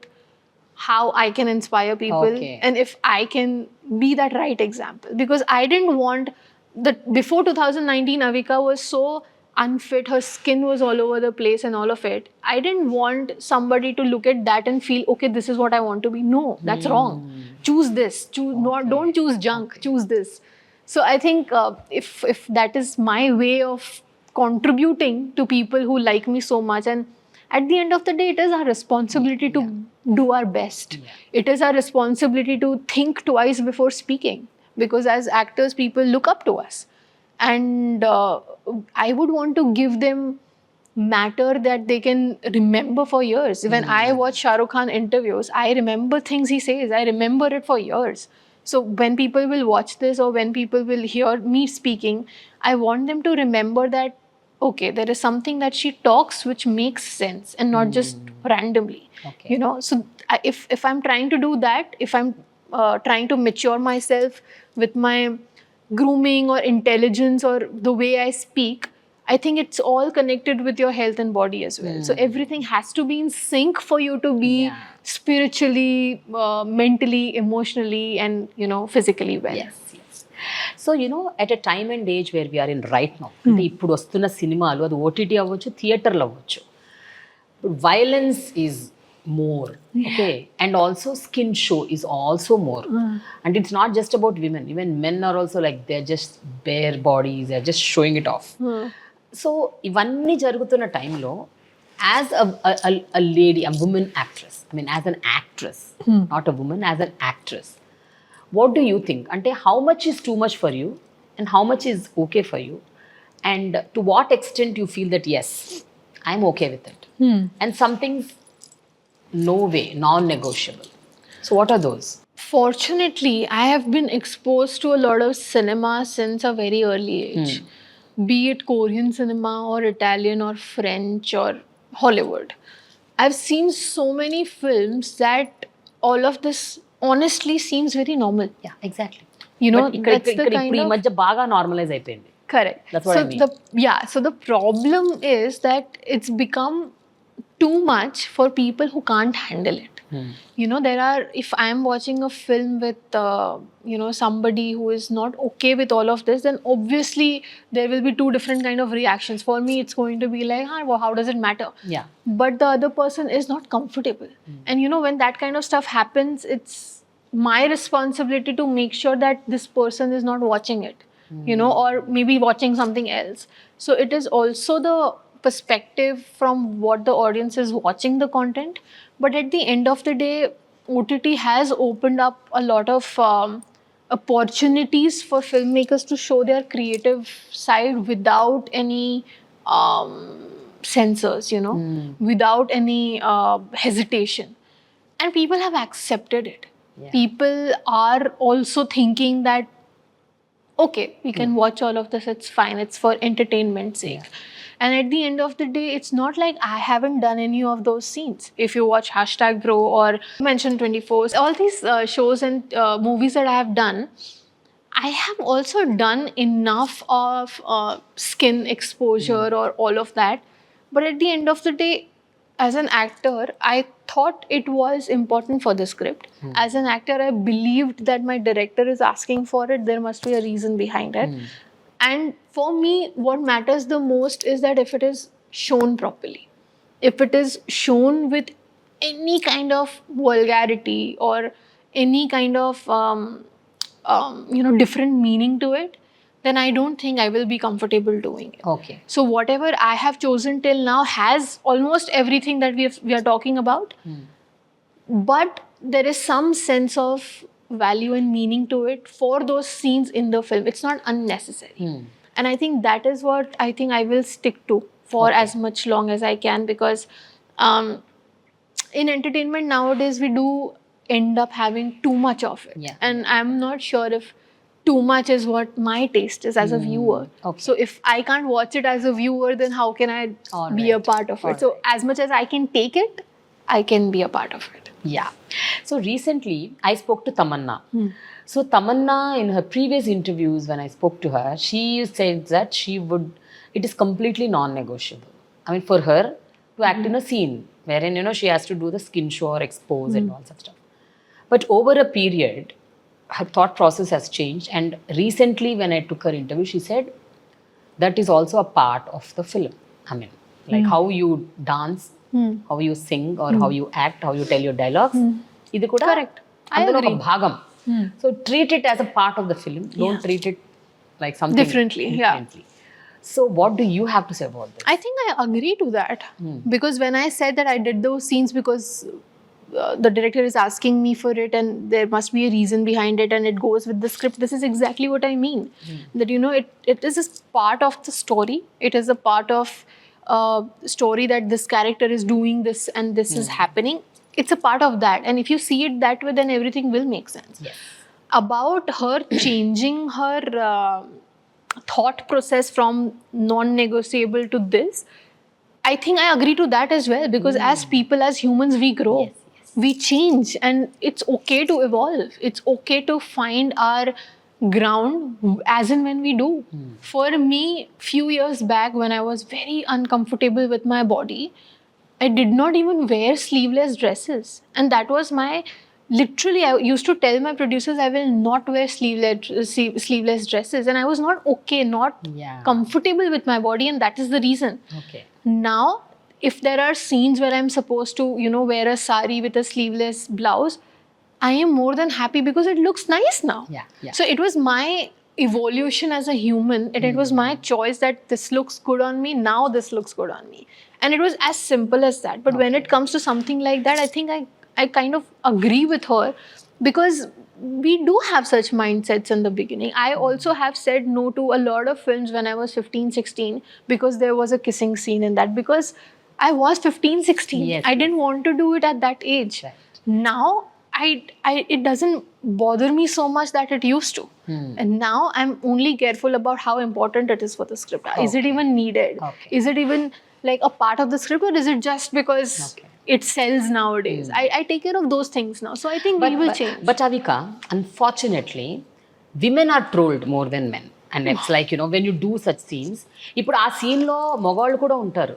how I can inspire people and if I can be that right example. Because I didn't want that before 2019, Avika was so unfit, her skin was all over the place and all of it. I didn't want somebody to look at that and feel, okay, this is what I want to be. No, that's wrong. Choose this. Don't choose junk. Choose this. So I think if that is my way of contributing to people who like me so much, and at the end of the day, it is our responsibility to do our best. It is our responsibility to think twice before speaking, because as actors, people look up to us. And I would want to give them matter that they can remember for years. When I watch Shah Rukh Khan interviews, I remember things he says. I remember it for years. So when people will watch this or when people will hear me speaking, I want them to remember that, okay, there is something that she talks which makes sense and not just randomly. So if I'm trying to do that, if I'm trying to mature myself with my grooming or intelligence or the way I speak, I think it's all connected with your health and body as well. So everything has to be in sync for you to be spiritually, mentally, emotionally, and physically well. Yes. So at a time and age where we are in right now, అంటే ఇప్పుడు వస్తున్న సినిమాలు అది OTT అవ్వచ్చు, థియేటర్లు అవ్వచ్చు, violence is more, okay, and also skin show is also more, and it's not just about women, even men are also like they're just bare bodies, they're just showing it off. So ఇవన్నీ జరుగుతున్న టైంలో as a lady, a woman actress, I mean as an actress, not a woman, as an actress, what do you think? Ante how much is too much for you and how much is okay for you, and to what extent you feel that yes, I'm okay with it, and some things no way, non-negotiable. So what are those? Fortunately, I have been exposed to a lot of cinema since a very early age, be it Korean cinema or Italian or French or Hollywood. I've seen so many films that all of this honestly seems very normal. Yeah, exactly. That's the kind ఇప్పుడు ఈ of... మధ్య బాగా normalise అయిపోయింది. Correct. That's what I mean. So the problem is that it's become too much for people who can't handle it. There are, if I'm watching a film with, somebody who is not okay with all of this, then obviously there will be two different kind of reactions. For me, it's going to be like, well, how does it matter? Yeah. But the other person is not comfortable. And when that kind of stuff happens, it's my responsibility to make sure that this person is not watching it, or maybe watching something else. So it is also the perspective from what the audience is watching the content. But at the end of the day, OTT has opened up a lot of opportunities for filmmakers to show their creative side without any censors, without any hesitation. And people have accepted it. Yeah. People are also thinking that, okay, we can watch all of this, it's fine, it's for entertainment's sake. Yeah. And at the end of the day, it's not like I haven't done any of those scenes. If you watch #Bro or Mention 24, all these shows and movies that I have done, I have also done enough of skin exposure or all of that. But at the end of the day, as an actor, I thought it was important for the script. As an actor, I believed that my director is asking for it. There must be a reason behind it. And for me, what matters the most is that if it is shown properly, if it is shown with any kind of vulgarity or any kind of different meaning to it, then I don't think I will be comfortable doing it. Okay. So whatever I have chosen till now has almost everything that we are talking about, but there is some sense of value and meaning to it for those scenes in the film. It's not unnecessary. And I think that is what I think I will stick to for as much long as I can, because in entertainment nowadays we do end up having too much of it. Yeah. And I'm not sure if too much is what my taste is as a viewer. Okay. So if I can't watch it as a viewer, then how can I be a part of it? So as much as I can take it, I can be a part of it. Yeah. So recently, I spoke to Tamanna. So Tamanna, in her previous interviews, when I spoke to her, she said that it is completely non-negotiable. I mean, for her to act in a scene wherein, she has to do the skin show or expose and all such stuff. But over a period, her thought process has changed. And recently, when I took her interview, she said that is also a part of the film. I mean, like how you dance, how you sing, or how you act, how you tell your dialogues. Idi kuda Correct. I agree. Bhagam. So treat it as a part of the film. Don't treat it like something differently. Yeah. So what do you have to say about this? I think I agree to that. Because when I said that I did those scenes because the director is asking me for it and there must be a reason behind it and it goes with the script, this is exactly what I mean. That, it is a part of the story. It is a part of story that this character is doing this and this is happening. It's a part of that. And if you see it that way, then everything will make sense. Yes. About her changing her thought process from non-negotiable to this, I think I agree to that as well. Because as people, as humans, we grow. Yes. We change, and it's okay to evolve. It's okay to find our ground as and when we do. For me, few years back, when I was very uncomfortable with my body, I did not even wear sleeveless dresses. And that was my, literally, I used to tell my producers I will not wear sleeveless dresses. And I was not okay, not comfortable with my body. And that is the reason. Okay. Now, if there are scenes where I'm supposed to, wear a sari with a sleeveless blouse, I am more than happy because it looks nice now. Yeah. So it was my evolution as a human, and it was my choice that this looks good on me, now this looks good on me. And it was as simple as that. But when it comes to something like that, I think I kind of agree with her, because we do have such mindsets in the beginning. I also have said no to a lot of films when I was 15, 16 because there was a kissing scene in that, because I was 15, 16. Yes, I didn't want to do it at that age. Right. Now, it doesn't bother me so much that it used to. And now I'm only careful about how important it is for the script. Is it even needed? Is it even like a part of the script, or is it just because it sells nowadays? I take care of those things now. So I think we will change. But Avika, unfortunately, women are trolled more than men. And it's like, when you do such scenes, ఇప్పుడు ఆ scene లో మగవాళ్ళు కూడా ఉంటారు.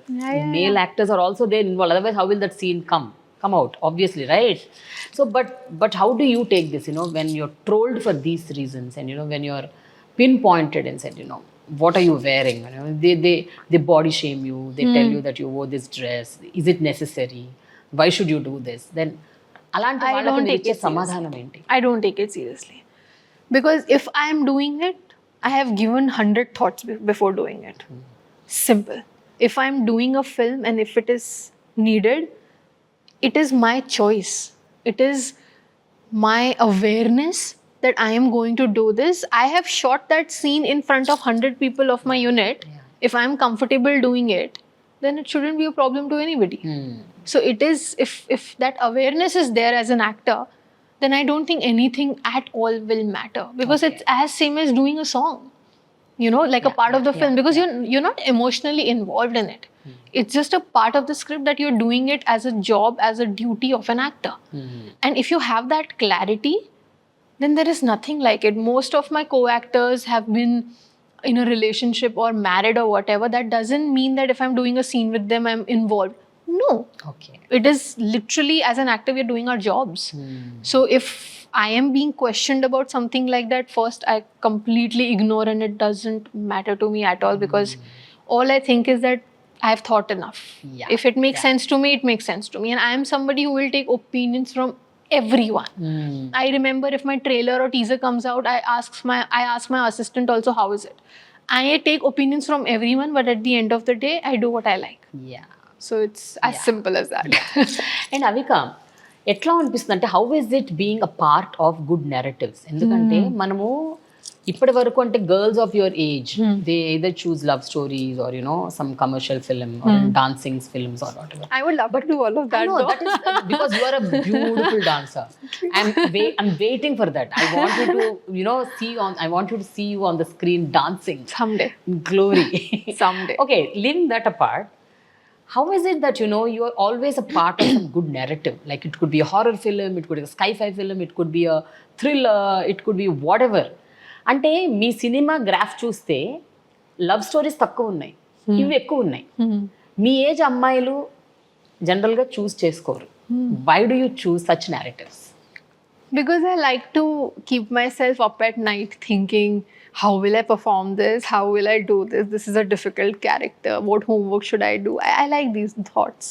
Male actors are also there involved. Otherwise, how will that scene come out? Obviously, right? So, but how do you take this, when you're trolled for these reasons, and, when you're pinpointed and said, what are you wearing? They body shame you. They tell you that you wore this dress. Is it necessary? Why should you do this? Then, అలాంటి వాళ్ళకి మీరు ఇచ్చే సమాధానం ఏంటి? I don't take it seriously. Because if I am doing it, I have given 100 thoughts before doing it. Simple. If I'm doing a film and if it is needed, it is my choice. It is my awareness that I am going to do this. I have shot that scene in front of 100 people of my unit. If I am comfortable doing it, then it shouldn't be a problem to anybody. So it is, if that awareness is there as an actor, then I don't think anything at all will matter, because it's as same as doing a song, like a part of the film, because you're not emotionally involved in it. It's just a part of the script that you're doing it as a job, as a duty of an actor. And if you have that clarity, then there is nothing like it. Most of my co-actors have been in a relationship or married or whatever. That doesn't mean that if I'm doing a scene with them, I'm involved. No. It is literally, as an actor, we're doing our jobs. So if I am being questioned about something like that, first I completely ignore, and it doesn't matter to me at all, because all I think is that I've thought enough. If it makes sense to me, it makes sense to me. And I am somebody who will take opinions from everyone. I remember if my trailer or teaser comes out, I ask my assistant also, how is it? I take opinions from everyone, but at the end of the day, I do what I like. So it's as simple as that. And Avika, ఎట్లా అనిపిస్తుంది అంటే, how is it being a part of good narratives? ఎందుకంటే మనము ఇప్పటి వరకు అంటే girls of your age, they either choose love stories or some commercial film or dancing films or whatever. I would love to do all of that. No, that is because you are a beautiful dancer. I'm waiting for that. I want you to see you on the screen dancing Someday. Glory. Someday. Okay, leaving that apart, how is it that you are always a part of some good narrative? Like, it could be a horror film, it could be a sci-fi film, it could be a thriller, it could be whatever. అంటే మీ cinema graph చూస్తే love stories తక్కువ ఉన్నాయి, ఇవి ఎక్కువ ఉన్నాయి. మీ age అమ్మాయిలు జనరల్గా choose చేసుకోరు. Why do you choose such narratives? Because I like to keep myself up at night thinking, how will I perform this? How will I do this? This is a difficult character. What homework should I do? I like these thoughts.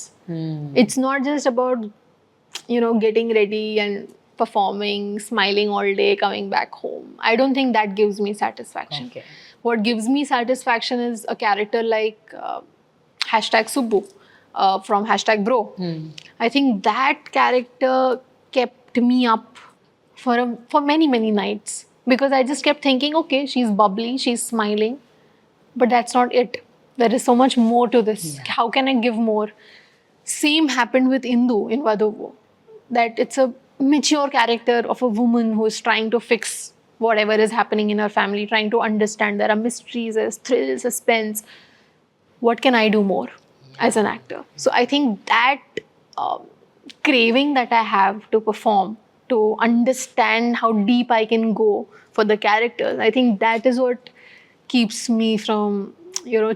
It's not just about, getting ready and performing, smiling all day, coming back home. I don't think that gives me satisfaction. What gives me satisfaction is a character like #Subbu from #Bro. I think that character kept me up for many, many nights, because I just kept thinking, okay, she's bubbly, she's smiling, but that's not it. There is so much more to this. How can I give more? Same happened with Indu in Wudu, that it's a mature character of a woman who is trying to fix whatever is happening in her family, trying to understand. There are mysteries, there's thrill, suspense. What can I do more as an actor? So I think that craving that I have to perform, to understand how deep I can go for the characters, I think that is what keeps me from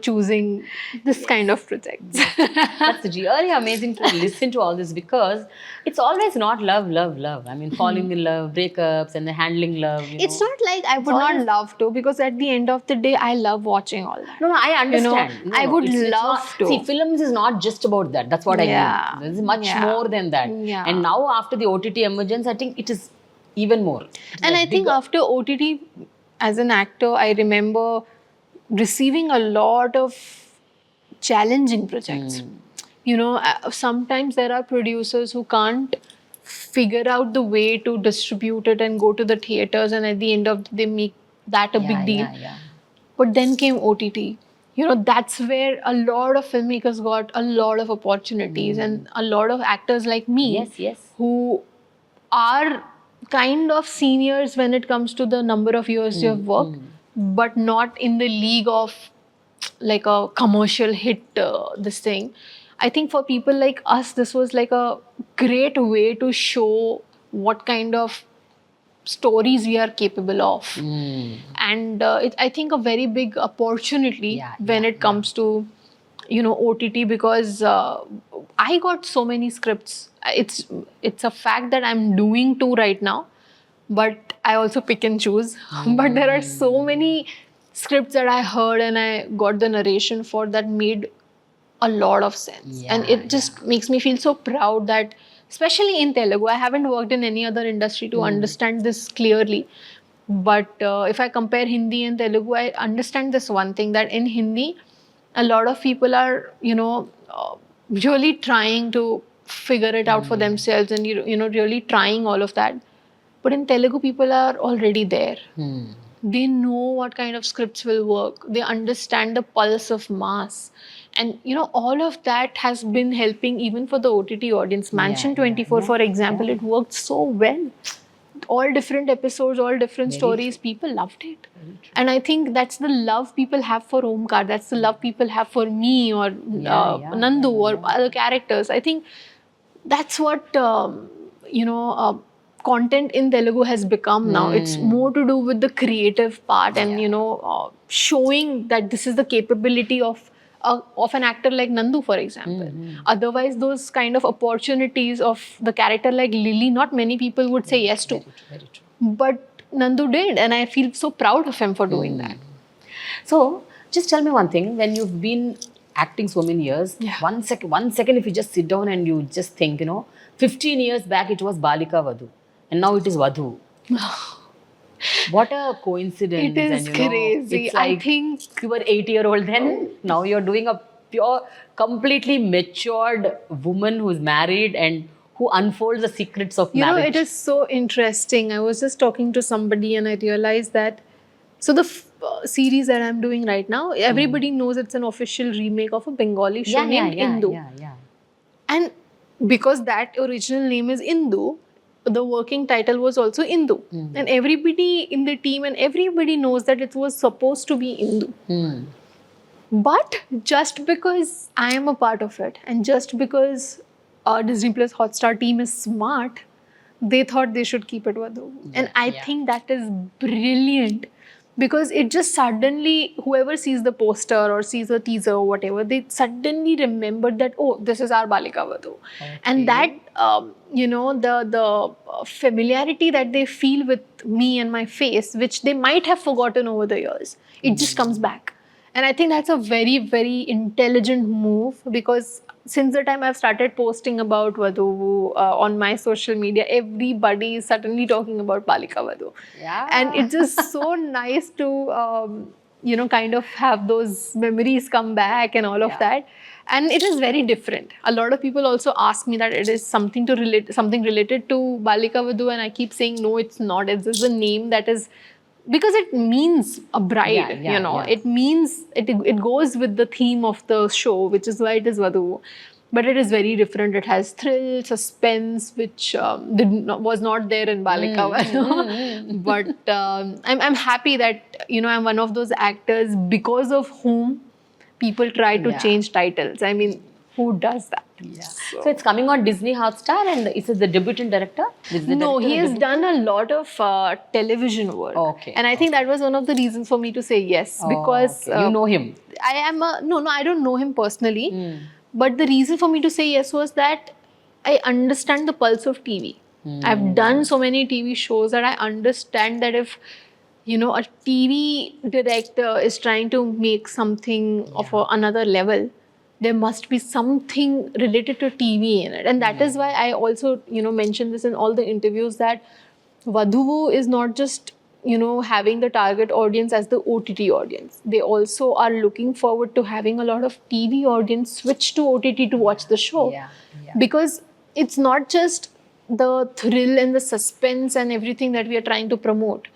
choosing this kind of projects. That's really amazing to listen to all this, because it's always not love. I mean, falling in love, breakups, and the handling love. It's not like I would not love to, because at the end of the day, I love watching all that. No, I understand. I would love to. See, films is not just about that. That's what I mean. There's much more than that. Yeah. And now after the OTT emergence, I think it is even more. And I think after OTT, as an actor, I remember receiving a lot of challenging projects. Sometimes there are producers who can't figure out the way to distribute it and go to the theaters, and at the end of the day make that a big deal. But then came OTT. That's where a lot of filmmakers got a lot of opportunities, and a lot of actors like me, who are kind of seniors when it comes to the number of years you have worked, but not in the league of like a commercial hit, this thing. I think for people like us, this was like a great way to show what kind of stories we are capable of. And it's, I think, a very big opportunity when it comes to OTT, because I got so many scripts. It's a fact that I'm doing two right now, but I also pick and choose. But there are so many scripts that I heard and I got the narration for that made a lot of sense. And it just makes me feel so proud that, especially in Telugu, I haven't worked in any other industry to understand this clearly. But if I compare Hindi and Telugu, I understand this one thing, that in Hindi, a lot of people are, really trying to figure it out for themselves, and, really trying all of that. But in Telugu, people are already there. They know what kind of scripts will work. They understand the pulse of mass. And, all of that has been helping even for the OTT audience. Mansion 24, for example, it worked so well. All different episodes, all different stories. People loved it. And I think that's the love people have for Omkar. That's the love people have for me, or Nandu, or other characters. I think that's what, content in Telugu has become now. It's more to do with the creative part, and showing that this is the capability of an actor like Nandu, for example. Otherwise, those kind of opportunities of the character like Lily, not many people would say yes to. Very true. But Nandu did, and I feel so proud of him for doing that. So, just tell me one thing. When you've been acting so many years, one second, if you just sit down and you just think, 15 years back it was Balika Vadhu, and now it is Vadhu. What a coincidence. It is crazy. It's like, I think you were 8-year-old then, now you're doing a pure, completely matured woman who's married and who unfolds the secrets of marriage. It is so interesting. I was just talking to somebody and I realized that, so the series that I'm doing right now, everybody knows it's an official remake of a Bengali show named Indu. And because that original name is Indu, the working title was also Indu. And everybody in the team and everybody knows that it was supposed to be Indu. But just because I am a part of it, and just because Disney Plus Hotstar team is smart, they thought they should keep it Vadhu. And I think that is brilliant, because it just suddenly, whoever sees the poster or sees the teaser or whatever, they suddenly remembered that, oh, this is our Balika Vadhu. And that, the familiarity that they feel with me and my face, which they might have forgotten over the years, it just comes back. And I think that's a very, very intelligent move, because since the time I've started posting about Vadhu on my social media, everybody is suddenly talking about Balika Vadhu. And it's just so nice to, kind of have those memories come back and all of that. And it is very different. A lot of people also ask me that it is something related to Balika Vadhu, and I keep saying, no, it's not. It's just a name that is, because it means a bride, it means, it goes with the theme of the show, which is why it is Vadhu. But it is very different. It has thrill, suspense, which was not there in Balika Vadhu. But I'm happy that, I'm one of those actors because of whom people try to change titles. I mean, who does that? So it's coming on Disney Hotstar, and is it the debutant director? No, he has done a lot of television work. And I think that was one of the reasons for me to say yes, because you know him. I am a no. I don't know him personally, Hmm. but the reason for me to say yes was that I understand the pulse of TV. I've done so many TV shows that I understand that if a TV director is trying to make something of another level, there must be something related to TV in it, and that is why I also mention this in all the interviews that Vadhu is not just having the target audience as the OTT audience. They also are looking forward to having a lot of TV audience switch to OTT to watch the show. Yeah, yeah. Because it's not just the thrill and the suspense and everything that we are trying to promote.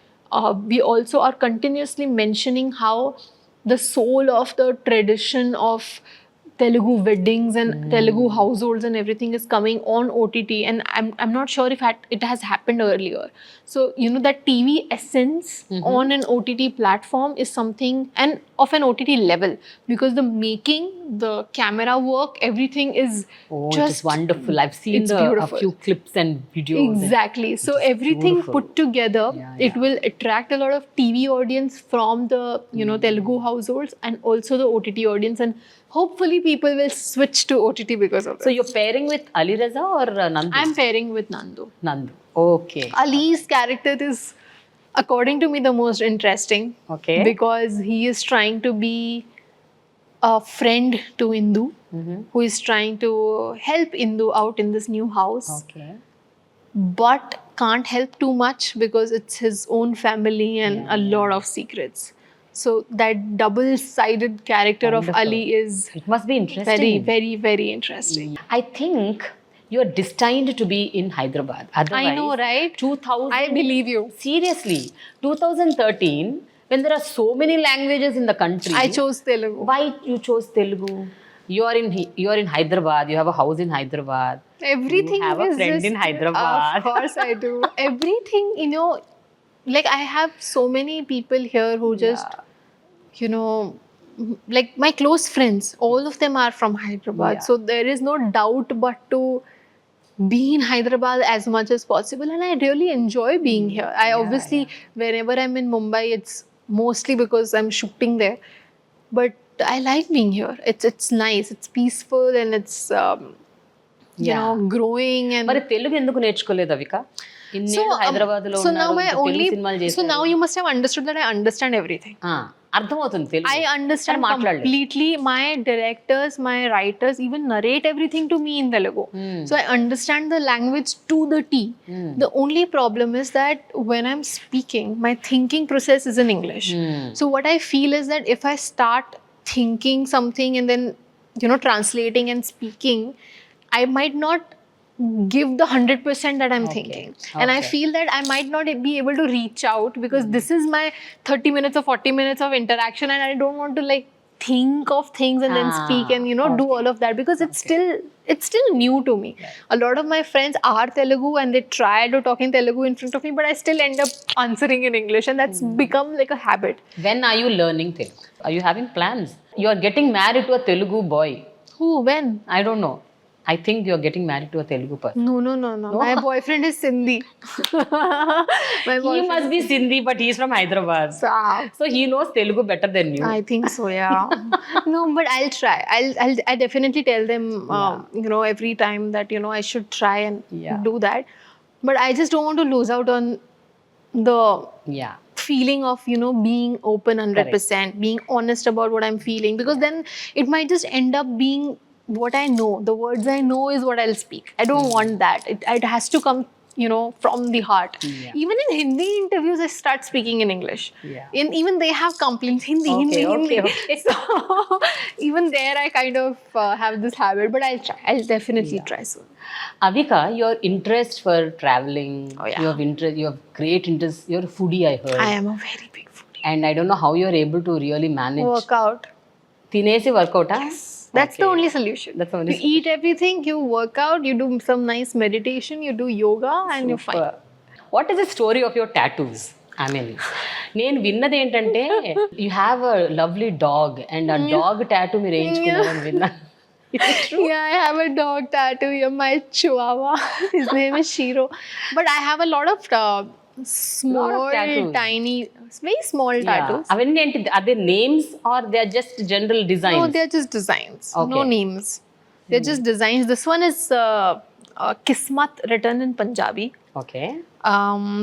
We also are continuously mentioning how the soul of the tradition of Telugu weddings and Telugu households and everything is coming on OTT, and I'm not sure if it has happened earlier. So that TV essence on an OTT platform is something, and of an OTT level, because the making, the camera work, everything is Oh, just it is wonderful. I've seen it's a beautiful. few clips and videos. Exactly. So everything beautiful. put together, Yeah, it will attract a lot of TV audience from the Telugu households and also the OTT audience, and hopefully people will switch to OTT because of this. So you're pairing with Ali Raza or Nandu? I'm pairing with Nandu. Nandu. Okay. Ali's character is, according to me, the most interesting. Okay. Because he is trying to be a friend to Indu, who is trying to help Indu out in this new house, Okay. but can't help too much because it's his own family and a lot of secrets. So that double-sided character Wonderful. of Ali is It must be interesting. very, very, very interesting. I think you're destined to be in Hyderabad. Otherwise, I know, right? 2000. I believe you. Seriously, 2013, when there are so many languages in the country. I chose Telugu. Why you chose Telugu? You are in Hyderabad. You have a house in Hyderabad. Everything You have a is friend just, in Hyderabad. Of course I do. Everything, like I have so many people here who just, like my close friends, all of them are from Hyderabad. Yeah. So there is no doubt but to be in Hyderabad as much as possible, and I really enjoy being here. I obviously, whenever I'm in Mumbai, it's mostly because I'm shooting there, but I like being here. It's nice, it's peaceful, and it's growing. And మరి తెలుగు ఎందుకు నేర్చుకోలేదు Avika? so Hyderabad లో so now ఉన్నారు, my Telugu only సినిమాలు so చేశారు. now you must have understood that I understand everything. అర్థమవుతుంది Telugu. I understand కానీ మాట్లాడలేదు. completely. My directors, my writers even narrate everything to me in Telugu. So I understand the language to the T. The only problem is that when I'm speaking, my thinking process is in English. So what I feel is that if I start thinking something and then translating and speaking, I might not give the 100% that I'm thinking. And I feel that I might not be able to reach out because this is my 30 minutes or 40 minutes of interaction, and I don't want to like think of things and then speak and do all of that, because it's still new to me. A lot of my friends are Telugu and they try to talk in Telugu in front of me, but I still end up answering in English, and that's become like a habit. When are you learning Telugu? Are you having plans? You are getting married to a Telugu boy. Who? When? I don't know. I think you're getting married to a Telugu person. No. My boyfriend is Sindhi. He must be Sindhi, but he's from Hyderabad. So he knows Telugu better than you. I think so, yeah. No, but I'll try. I definitely tell them, every time that, I should try and do that. But I just don't want to lose out on the feeling of, being open 100%, being honest about what I'm feeling, because then it might just end up being what I know. The words I know is what I'll speak. I don't want that. It has to come, from the heart. Even in Hindi interviews, I start speaking in English. Even they have complaints. Hindi. Okay. So even there, I kind of have this habit, but I'll try. I'll definitely try soon. Avika, your interest for traveling, you have great interest. You're a foodie, I heard. I am a very big foodie. And I don't know how you're able to really manage. Workout. Tinesi workout, huh? Yes. That's the only solution. That's the only you eat everything, you work out, you do some nice meditation, you do yoga, and you're fine. What is the story of your tattoos? I mean, నేను విన్నది ఏంటంటే you have a lovely dog and a dog tattoo మీరు వేయించుకున్నారని విన్నా. Yeah, I have a dog tattoo here, my chihuahua. His name is Shiro. But I have a lot of small, tattoos. tiny, very small tattoos. అవన్నీ ఏంటి? Are they names or they are just general designs? No, they're just designs. Okay. No names. They're just designs. This one is Kismat written in Punjabi. Okay.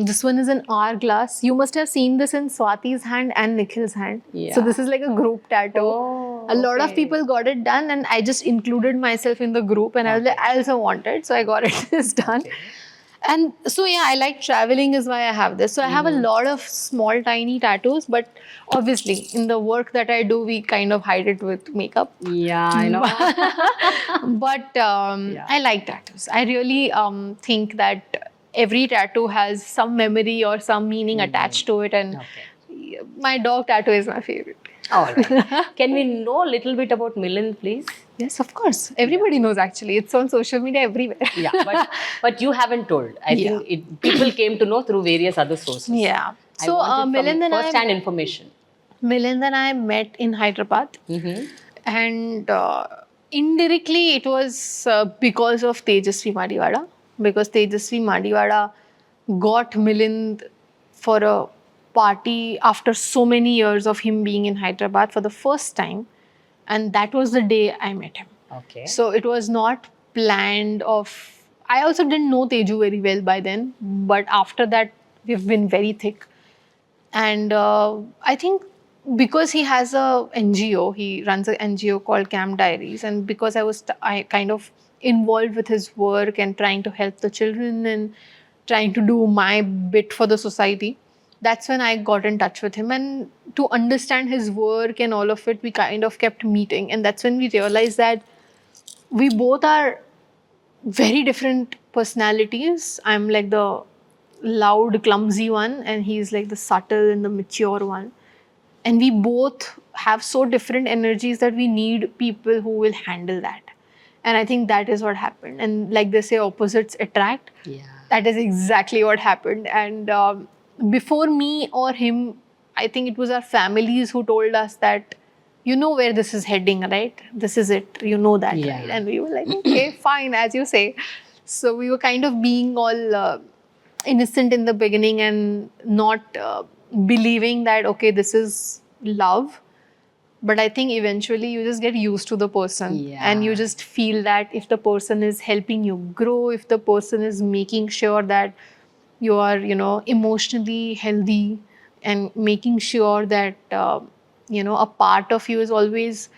This one is an hourglass. You must have seen this in Swati's hand and Nikhil's hand. Yeah. So this is like a group tattoo. Oh, A lot of okay. people got it done, and I just included myself in the group, and I was like, I also want it, so I got it this done. Okay. And so yeah, I like traveling is why I have this. So I have a lot of small tiny tattoos, but obviously in the work that I do, we kind of hide it with makeup. Yeah, I know. But I like tattoos. I really think that every tattoo has some memory or some meaning attached to it, and my dog tattoo is my favorite. All right. Can we know a little bit about Milind, please? Yes, of course. Everybody knows actually. It's on social media everywhere. Yeah, but you haven't told. I think people came to know through various other sources. Yeah. I So wanted Milind and first-hand information. Milind and I met in Hyderabad, and indirectly it was because of Tejasvi Madivada, because Tejasvi Madivada got Milind for a party after so many years of him being in Hyderabad for the first time, and that was the day I met him. Okay. So it was not planned of. I also didn't know Teju very well by then, but after that we've been very thick. And I think because he has a NGO, he runs an NGO called Camp Diaries, and because I kind of involved with his work and trying to help the children and trying to do my bit for the society, that's when I got in touch with him. And to understand his work and all of it, we kind of kept meeting, and that's when we realized that we both are very different personalities. I'm like the loud, clumsy one, and he's like the subtle and the mature one. And we both have so different energies that we need people who will handle that. And I think that is what happened. And like they say, opposites attract. Yeah. That is exactly what happened. And before me or him, I think it was our families who told us that, you know where this is heading, right? This is it. You know that, Yeah. right? And we were like, okay, fine, as you say. So we were kind of being all innocent in the beginning and not believing that, okay, this is love. But I think eventually you just get used to the person, and you just feel that if the person is helping you grow, if the person is making sure that you are, emotionally healthy, and making sure that, a part of you is always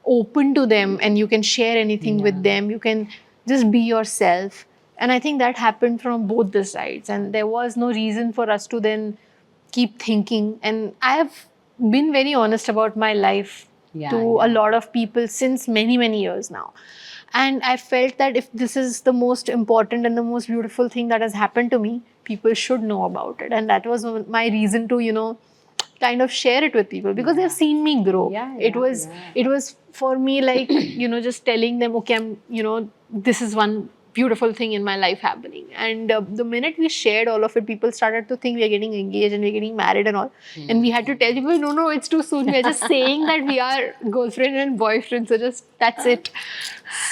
open to them and you can share anything with them, you can just be yourself. And I think that happened from both the sides, and there was no reason for us to then keep thinking. And I have been very honest about my life to a lot of people since many, many years now. And I felt that if this is the most important and the most beautiful thing that has happened to me, people should know about it. And that was my reason to, kind of share it with people, because they've seen me grow. It was for me like, just telling them, okay, I'm, this is one beautiful thing in my life happening. And the minute we shared all of it, people started to think we're getting engaged and we're getting married and all. And we had to tell people, no, it's too soon. We're just saying that we are girlfriend and boyfriend. So just, that's it.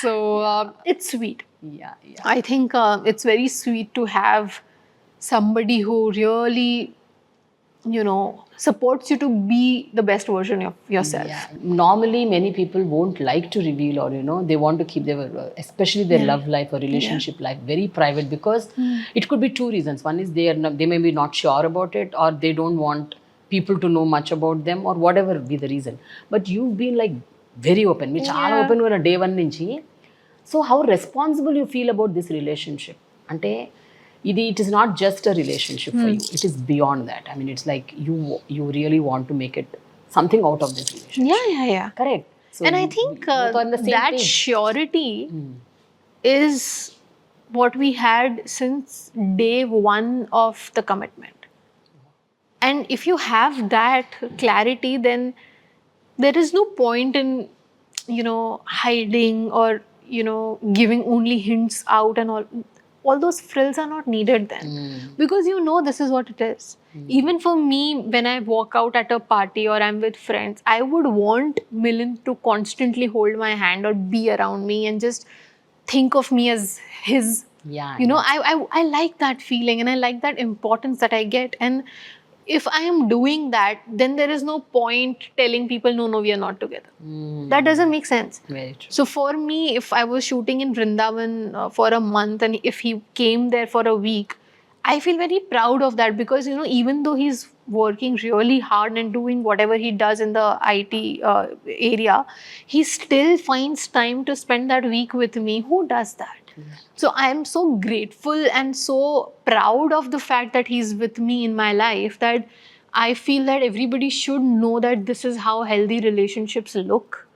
So it's sweet. Yeah. I think it's very sweet to have somebody who really, supports you to be the best version of yourself. Yeah. Normally, many people won't like to reveal, or they want to keep their, especially their love life or relationship life, very private, because it could be two reasons. One is they may be not sure about it, or they don't want people to know much about them, or whatever be the reason. But you've been like very open. మీరు చాలా open గా day one నుంచి. So how responsible you feel about this relationship? అంటే it is not just a relationship for you. It is beyond that. I mean, it's like you really want to make it something out of this relationship. Yeah. Correct. So and I think that surety is what we had since day one of the commitment. And if you have that clarity, then there is no point in, hiding or, giving only hints out and all those frills are not needed then, because this is what it is. Even for me, when I walk out at a party or I'm with friends, I would want Milind to constantly hold my hand or be around me and just think of me as his Yeah. You know, I like that feeling, and I like that importance that I get. And if I am doing that, then there is no point telling people, no, we are not together. That doesn't make sense. Very true. So for me, if I was shooting in Vrindavan for a month, and if he came there for a week, I feel very proud of that, because, you know, even though he's working really hard and doing whatever he does in the IT area, he still finds time to spend that week with me. Who does that? So I am so grateful and so proud of the fact that he's with me in my life, that I feel that everybody should know that this is how healthy relationships look.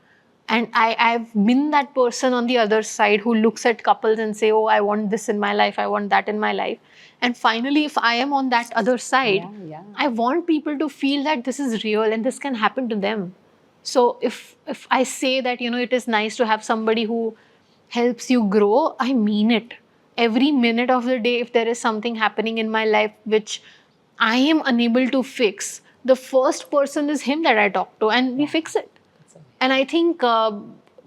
And I've been that person on the other side who looks at couples and say, oh, I want this in my life, I want that in my life. And finally, if I am on that other side, I want people to feel that this is real and this can happen to them. So if I say that, you know, it is nice to have somebody who helps you grow, I mean it. Every minute of the day, if there is something happening in my life which I am unable to fix, the first person is him that I talk to, and we fix it. And I think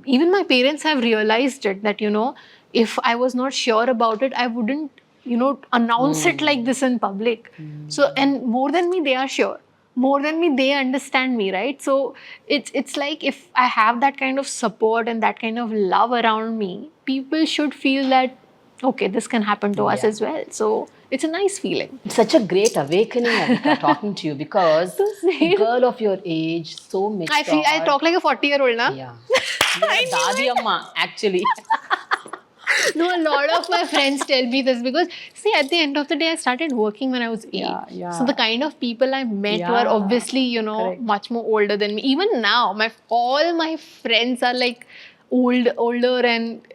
even my parents have realized it, that, you know, if I was not sure about it, I wouldn't, you know, announce it like this in public. So, and more than me, they are sure. More than me, they understand me, right? So it's like, if I have that kind of support and that kind of love around me, people should feel that, okay, this can happen to us as well. So it's a nice feeling. It's such a great awakening, Avika, talking to you, because girl of your age, so mature. I feel I talk like a 40-year-old, na? Yeah. You're a Dadi Amma, actually. No, a lot of my friends tell me this, because see, at the end of the day, I started working when I was 8. So the kind of people I met were obviously, you know, much more older than me. Even now, all my friends are like older, and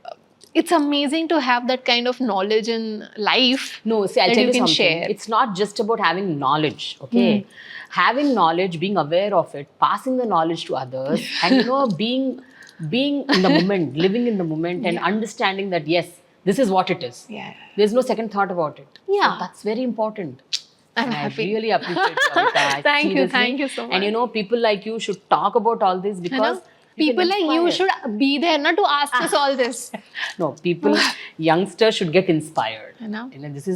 it's amazing to have that kind of knowledge in life. No, see, I'll that tell you you can something. share. It's not just about having knowledge, okay? Having knowledge, being aware of it, passing the knowledge to others, and, you know, being in the moment, living in the moment, and understanding that, yes, this is what it is. Yeah. There's no second thought about it. Yeah. So that's very important. I'm And happy. I really appreciate it, Avika. Thank Seriously. you so much. And, you know, people like you should talk about all this, because people like you should be there, not to ask us all this. No, people, youngsters should get inspired. I know. You know, this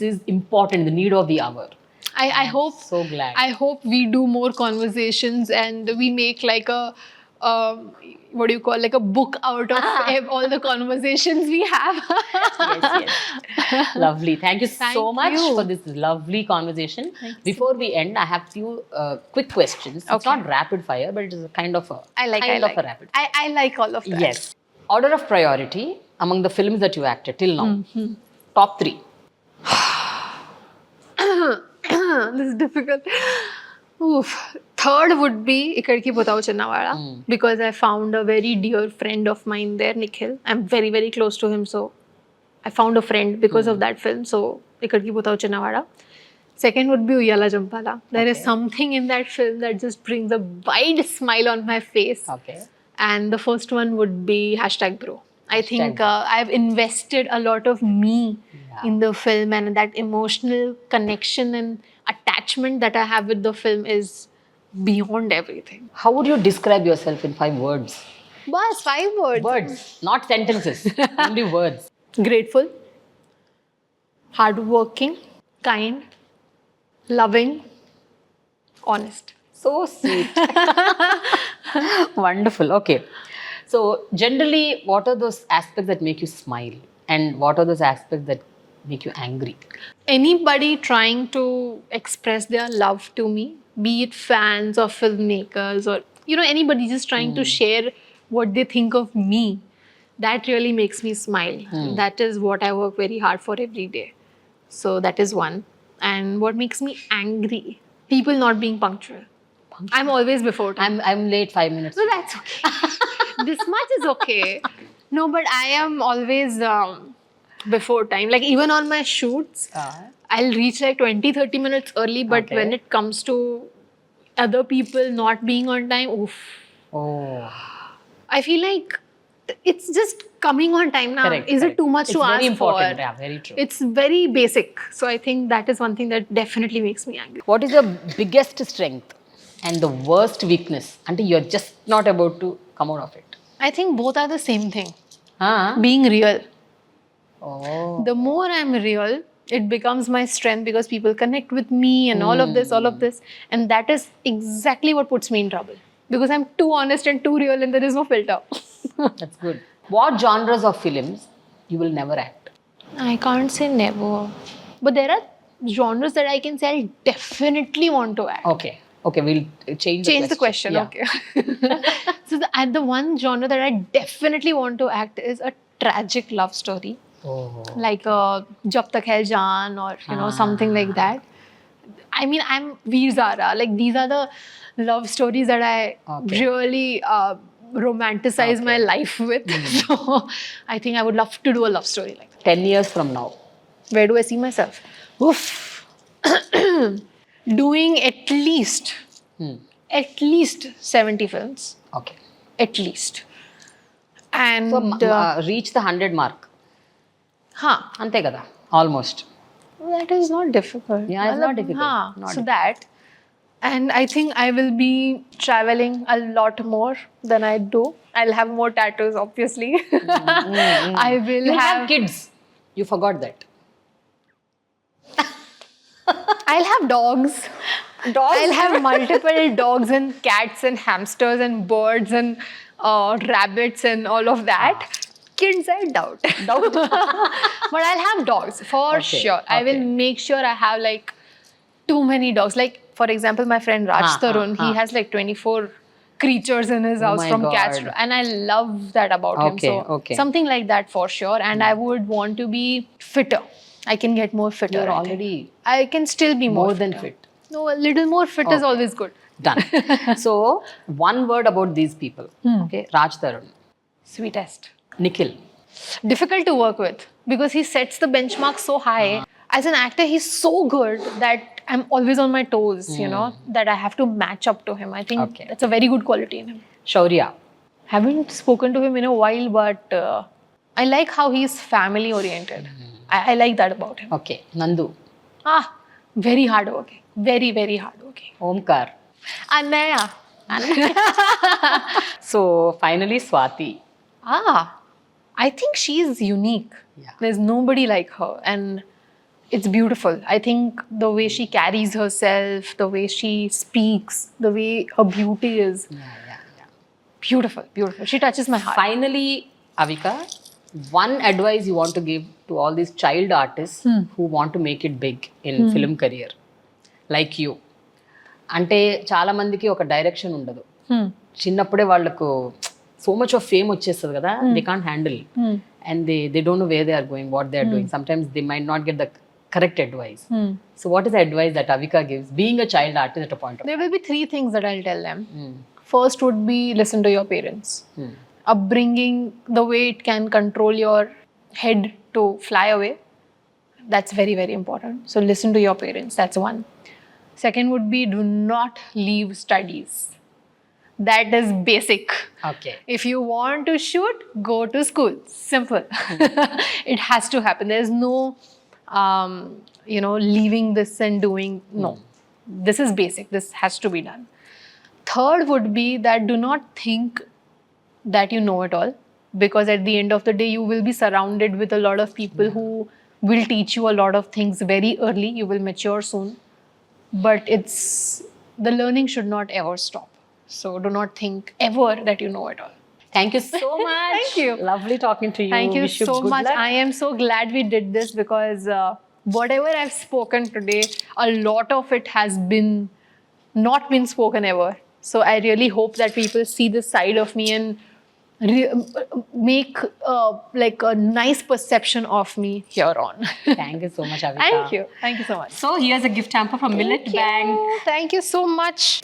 is important, the need of the hour. I hope. So glad. I hope we do more conversations, and we make like a what do you call, like a book out of all the conversations we have. Yes. Lovely. Thank you so much for this lovely conversation. Before we end, I have few quick questions. It's not rapid fire, but it is a kind of a I like a rapid fire. I like all of that. Yes. Order of priority among the films that you acted till now. Top 3. This is difficult. Oof. Third would be Ekkadiki Pothavu Chinnavada, because I found a very dear friend of mine there, Nikhil. I'm very, very close to him, so I found a friend because of that film. So Ekkadiki Pothavu Chinnavada. Second would be Uyyala Jampala. There is something in that film that just brings a wide smile on my face. Okay. And the first one would be #bro. I think I've invested a lot of me in the film, and that emotional connection and attachment that I have with the film is beyond everything. How would you describe yourself in 5 words? Bas, 5 words. Words, not sentences. Only words. Grateful, hardworking, kind, loving, honest. So sweet. Wonderful. Okay. So generally, what are those aspects that make you smile? And what are those aspects that make you angry? Anybody trying to express their love to me, be it fans or filmmakers, or, you know, anybody just trying to share what they think of me, that really makes me smile. That is what I work very hard for every day. So that is one. And what makes me angry? People not being punctual. I'm always before time. I'm late 5 minutes. So that's okay. This much is okay. No, but I am always before time. Like, even on my shoots, I'll reach like 20-30 minutes early. But when it comes to other people not being on time, oof. Oh. I feel like it's just coming on time now. Is it too much to ask for? It's very important. Yeah, very true. It's very basic. So I think that is one thing that definitely makes me angry. What is your biggest strength and the worst weakness until you're just not about to come out of it? I think both are the same thing. Huh? Being real. Oh. The more I'm real, it becomes my strength because people connect with me and all of this. And that is exactly what puts me in trouble. Because I'm too honest and too real and there is no filter. That's good. What genres of films you will never act? I can't say never. But there are genres that I can say I definitely want to act. Okay. Okay, we'll change The question. Yeah. Okay. So the one genre that I definitely want to act is a tragic love story. Oh. Like Jab Tak Hai Jaan or something like that. I mean, I'm Veer Zara. Like these are the love stories that I really romanticize my life with. So I think I would love to do a love story like that. 10 years from now. Where do I see myself? Oof. Doing at least 70 films. Okay. At least. And So reach the 100 mark. Ante kada. Almost. That is not difficult. Yeah, it's not difficult. Not So that. And I think I will be traveling a lot more than I do. I'll have more tattoos, obviously. I will You have kids. You forgot that. I'll have dogs. I'll have multiple dogs and cats and hamsters and birds and rabbits and all of that. Kids, I doubt. But I'll have dogs for sure. I will make sure I have like too many dogs. Like, for example, my friend Raj Tarun, he has like 24 creatures in his house from cats. And I love that about him. So something like that for sure. And I would want to be fitter. I can get more fitter. You're already... I can still be more than fit. No, a little more fit is always good. Done. So, one word about these people. Okay, Raj Tarun. Sweetest. Nikhil. Difficult to work with because he sets the benchmark so high. As an actor, he's so good that I'm always on my toes, that I have to match up to him. I think that's a very good quality in him. Shaurya. Haven't spoken to him in a while, but I like how he's family oriented. I like that about him. Okay. Nandu. Very hardworking. Very, very hardworking. Omkar. Annaya. So, finally, Swati. I think she's unique. Yeah. There's nobody like her. And it's beautiful. I think the way she carries herself, the way she speaks, the way her beauty is. Beautiful, beautiful. She touches my heart. Finally, Avika, one advice you want to give to all these child artists who want to make it big in film career, like you. అంటే చాలా మందికి ఒక direction ఉండదు. చిన్నప్పుడే వాళ్ళకు so much of fame వచ్చేస్తుంది కదా, they can't handle and they don't know where they are going, what they are doing. Sometimes they might not get the correct advice. So what is the advice that Avika gives being a child artist at a point of time? There will be 3 things that I'll tell them. First would be listen to your parents. Upbringing, the way it can control your head to fly away, that's very, very important. So listen to your parents. That's one. Second would be do not leave studies. That is basic. Okay. If you want to shoot, go to school. Simple. It has to happen. There's no, leaving this and doing. No. This is basic. This has to be done. Third would be that do not think that you know it all, because at the end of the day, you will be surrounded with a lot of people who will teach you a lot of things very early. You will mature soon. But the learning should not ever stop. So do not think ever that you know it all. Thank you so much. Thank you. Lovely talking to you. Thank you Wish so good much. luck. I am so glad we did this because whatever I've spoken today, a lot of it has not been spoken ever. So I really hope that people see this side of me and make like a nice perception of me here on. Thank you so much, Avika. Thank you. Thank you so much. So here's a gift hamper from Millet Bank. Thank you so much.